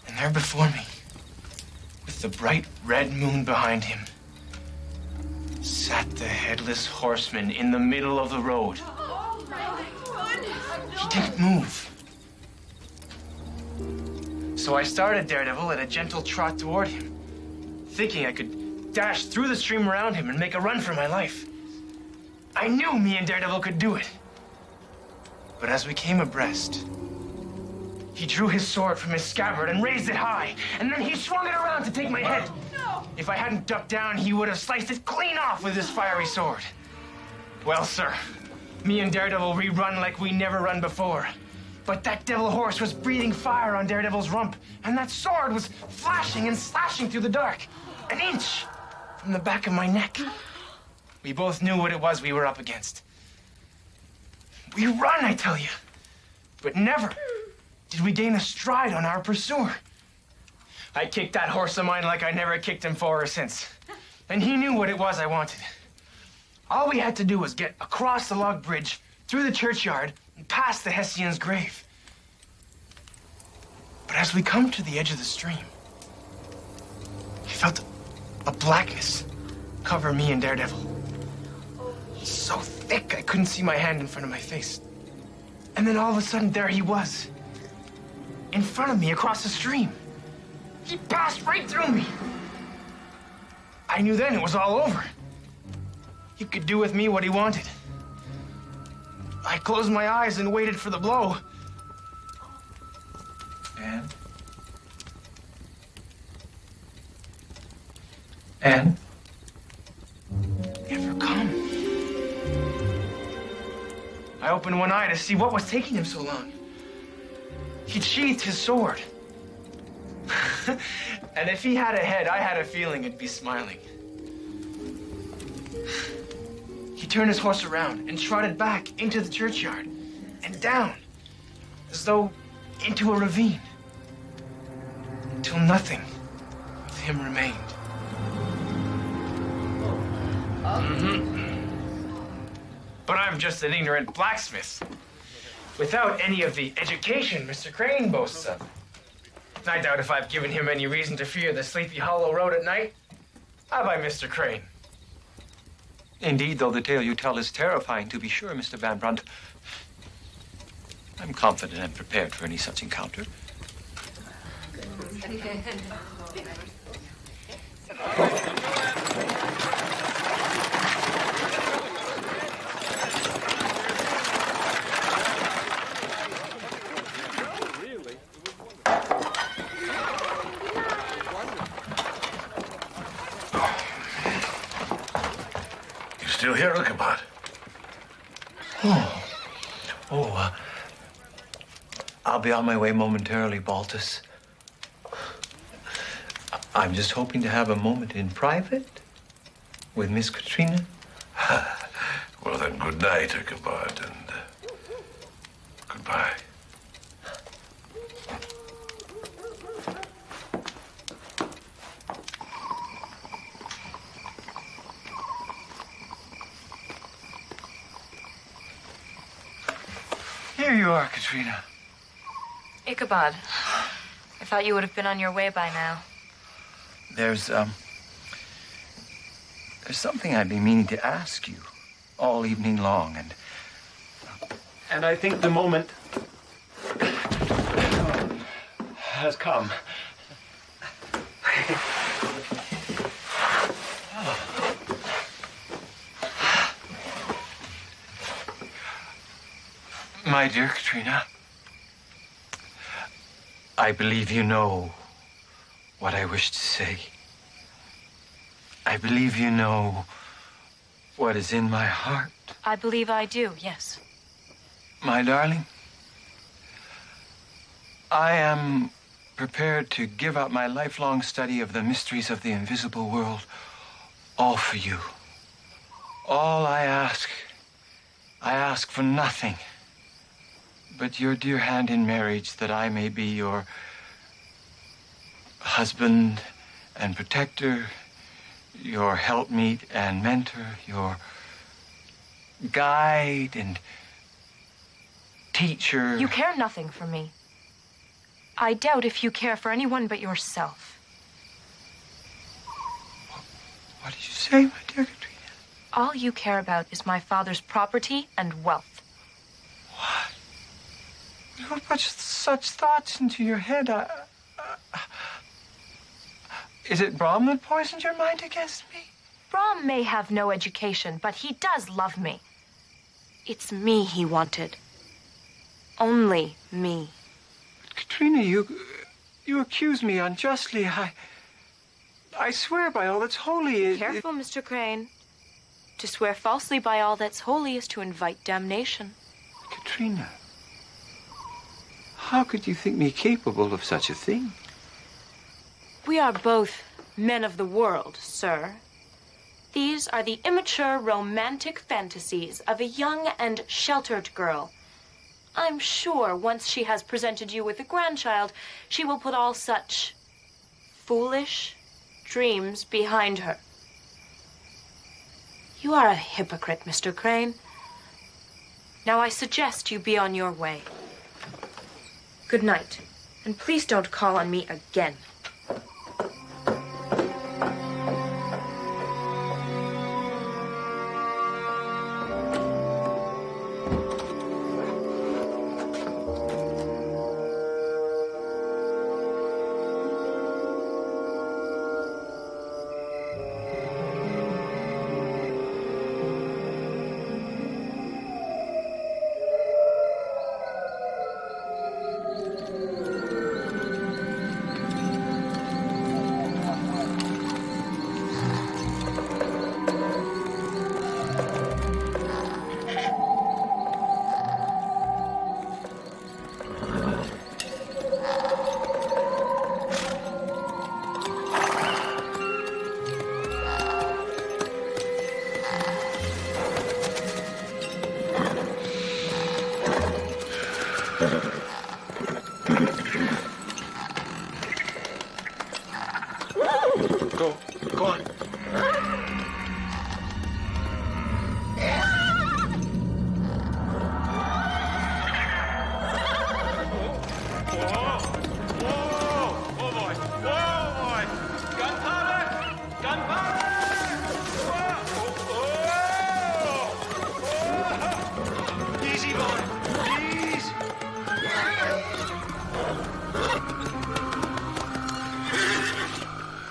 And there before me, with the bright red moon behind him, sat the headless horseman in the middle of the road. He didn't move. So I started Daredevil at a gentle trot toward him, thinking I could dash through the stream around him and make a run for my life. I knew me and Daredevil could do it. But as we came abreast, he drew his sword from his scabbard and raised it high, and then he swung it around to take my head. If I hadn't ducked down, he would have sliced it clean off with his fiery sword. Well, sir, me and Daredevil rerun like we never run before. But that devil horse was breathing fire on Daredevil's rump, and that sword was flashing and slashing through the dark, an inch from the back of my neck. We both knew what it was we were up against. We run, I tell you, but never did we gain a stride on our pursuer. I kicked that horse of mine like I never kicked him for or since, and he knew what it was I wanted. All we had to do was get across the log bridge, through the churchyard, and past the Hessian's grave. But as we come to the edge of the stream, I felt a blackness cover me and Daredevil. So thick I couldn't see my hand in front of my face. And then all of a sudden, there he was. in front of me across the stream. He passed right through me. I knew then it was all over. He could do with me what he wanted. I closed my eyes and waited for the blow. Anne? Never come. I opened one eye to see what was taking him so long. He'd sheathed his sword. And if he had a head, I had a feeling it'd be smiling. He turned his horse around and trotted back into the churchyard and down, as though into a ravine, until nothing of him remained. But I'm just an ignorant blacksmith, without any of the education Mr. Crane boasts of. I doubt if I've given him any reason to fear the Sleepy Hollow Road at night. Have I, Mr. Crane?
Indeed, though the tale you tell is terrifying, to be sure, Mr. Van Brunt. I'm confident and prepared for any such encounter.
Still here, Ichabod?
I'll be on my way momentarily, Baltus. I'm just hoping to have a moment in private with Miss Katrina.
Well, then, good night, Ichabod, and goodbye.
Here you are, Katrina.
Ichabod, I thought you would have been on your way by now.
There's something I've been meaning to ask you all evening long, and I think the moment has come. My dear Katrina, I believe you know what I wish to say. I believe you know what is in my heart.
I believe I do, yes.
My darling, I am prepared to give up my lifelong study of the mysteries of the invisible world, all for you. All I ask for nothing but your dear hand in marriage, that I may be your husband and protector, your helpmeet and mentor, your guide and teacher.
You care nothing for me. I doubt if you care for anyone but yourself.
What did you say, my dear Katrina?
All you care about is my father's property and wealth.
You put such thoughts into your head. Is it Brom that poisoned your mind against me?
Brom may have no education, but he does love me. It's me he wanted. Only me.
But Katrina, you accuse me unjustly. I swear by all that's holy.
Careful, Mr. Crane. To swear falsely by all that's holy is to invite damnation.
Katrina, how could you think me capable of such a thing?
We are both men of the world, sir. These are the immature, romantic fantasies of a young and sheltered girl. I'm sure once she has presented you with a grandchild, she will put all such foolish dreams behind her. You are a hypocrite, Mr. Crane. Now I suggest you be on your way. Good night, and please don't call on me again.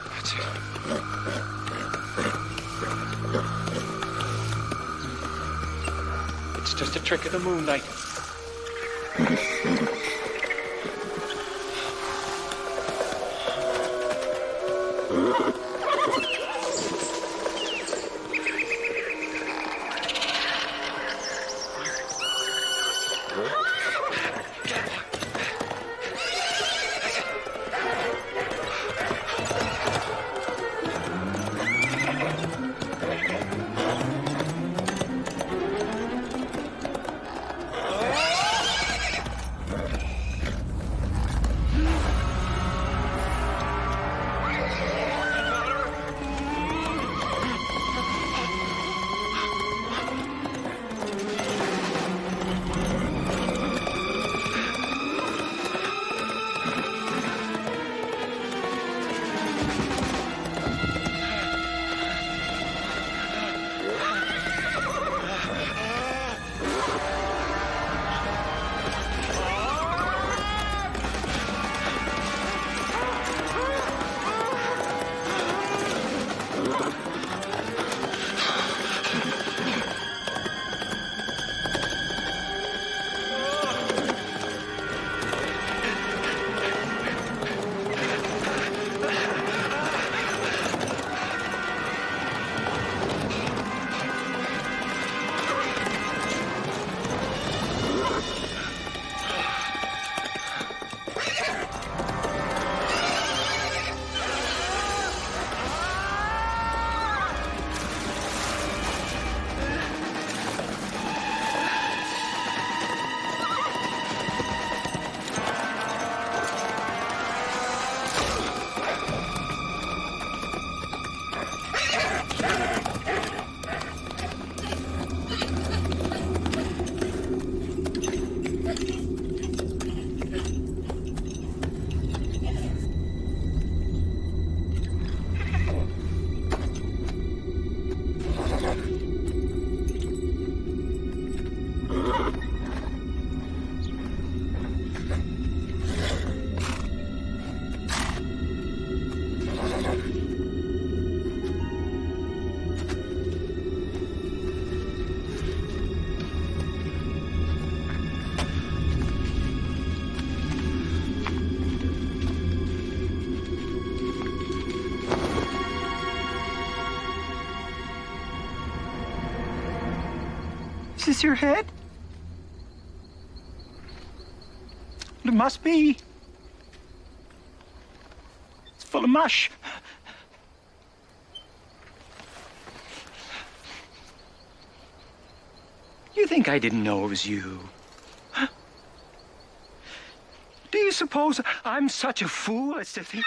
That's it. It's just a trick of the moonlight.
Is this your head? It must be. It's full of mush. You think I didn't know it was you? Do you suppose I'm such a fool as to think...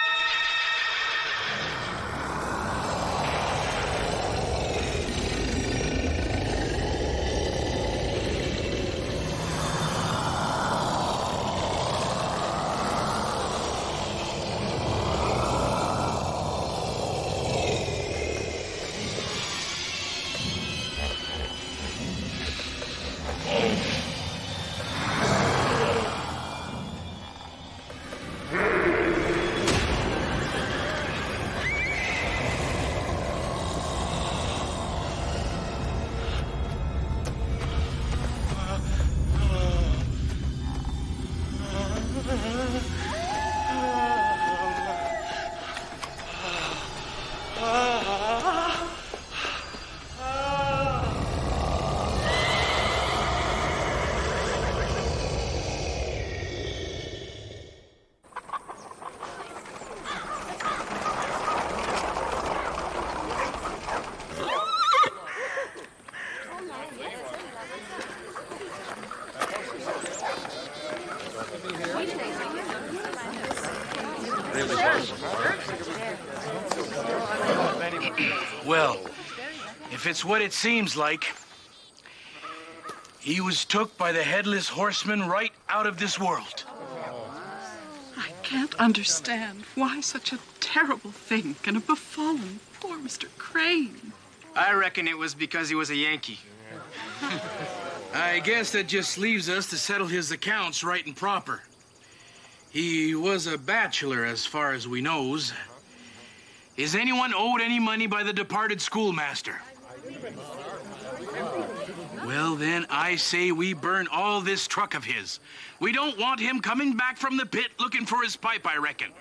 Well, if it's what it seems like, he was took by the Headless Horseman right out of this world.
I can't understand why such a terrible thing can have befallen poor Mr. Crane.
I reckon it was because he was a Yankee.
I guess that just leaves us to settle his accounts right and proper. He was a bachelor as far as we knows. Is anyone owed any money by the departed schoolmaster? Well, then, I say we burn all this truck of his. We don't want him coming back from the pit looking for his pipe, I reckon.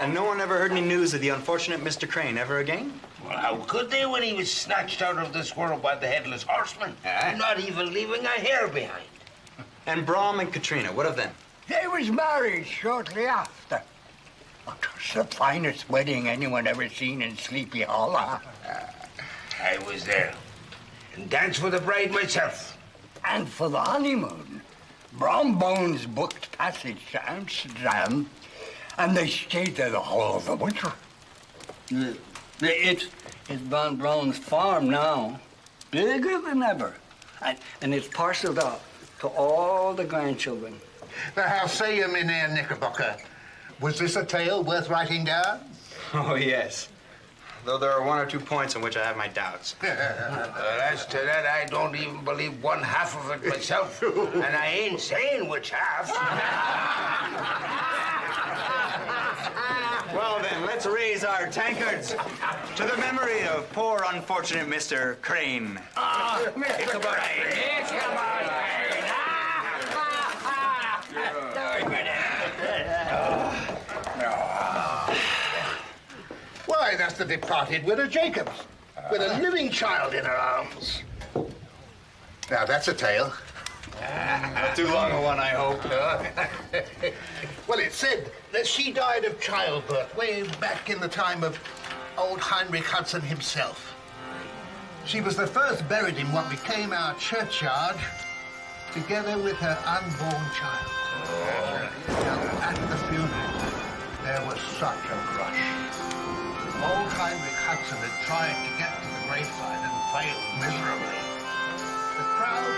And no one ever heard any news of the unfortunate Mr. Crane ever again?
Well, how could they when he was snatched out of this world by the Headless Horseman? Not even leaving a hair behind.
And Brom and Katrina, what of them?
They was married shortly after. It was the finest wedding anyone ever seen in Sleepy Hollow.
I was there. And danced for the bride myself.
And for the honeymoon, Brom Bones booked passage to Amsterdam, and they stayed there the whole of the winter. It's Van Braun's farm now, bigger than ever. And it's parceled out to all the grandchildren.
Now, how say you, Mynheer Knickerbocker? Was this a tale worth writing down?
Oh, yes. Though there are one or two points on which I have my doubts.
As to that, I don't even believe one half of it myself. And I ain't saying which half.
Well, then, let's raise our tankards to the memory of poor, unfortunate Mr. Crane. Ichabod.
Why, that's the departed widow Jacobs, with a living child in her arms. Now, that's a tale.
Not too long a one, I hope.
Well, it's said that she died of childbirth way back in the time of old Heinrich Hudson himself. She was the first buried in what became our churchyard, together with her unborn child. Now, at the funeral, there was such a rush. Old Heinrich Hudson had tried to get to the graveside and failed miserably. The crowd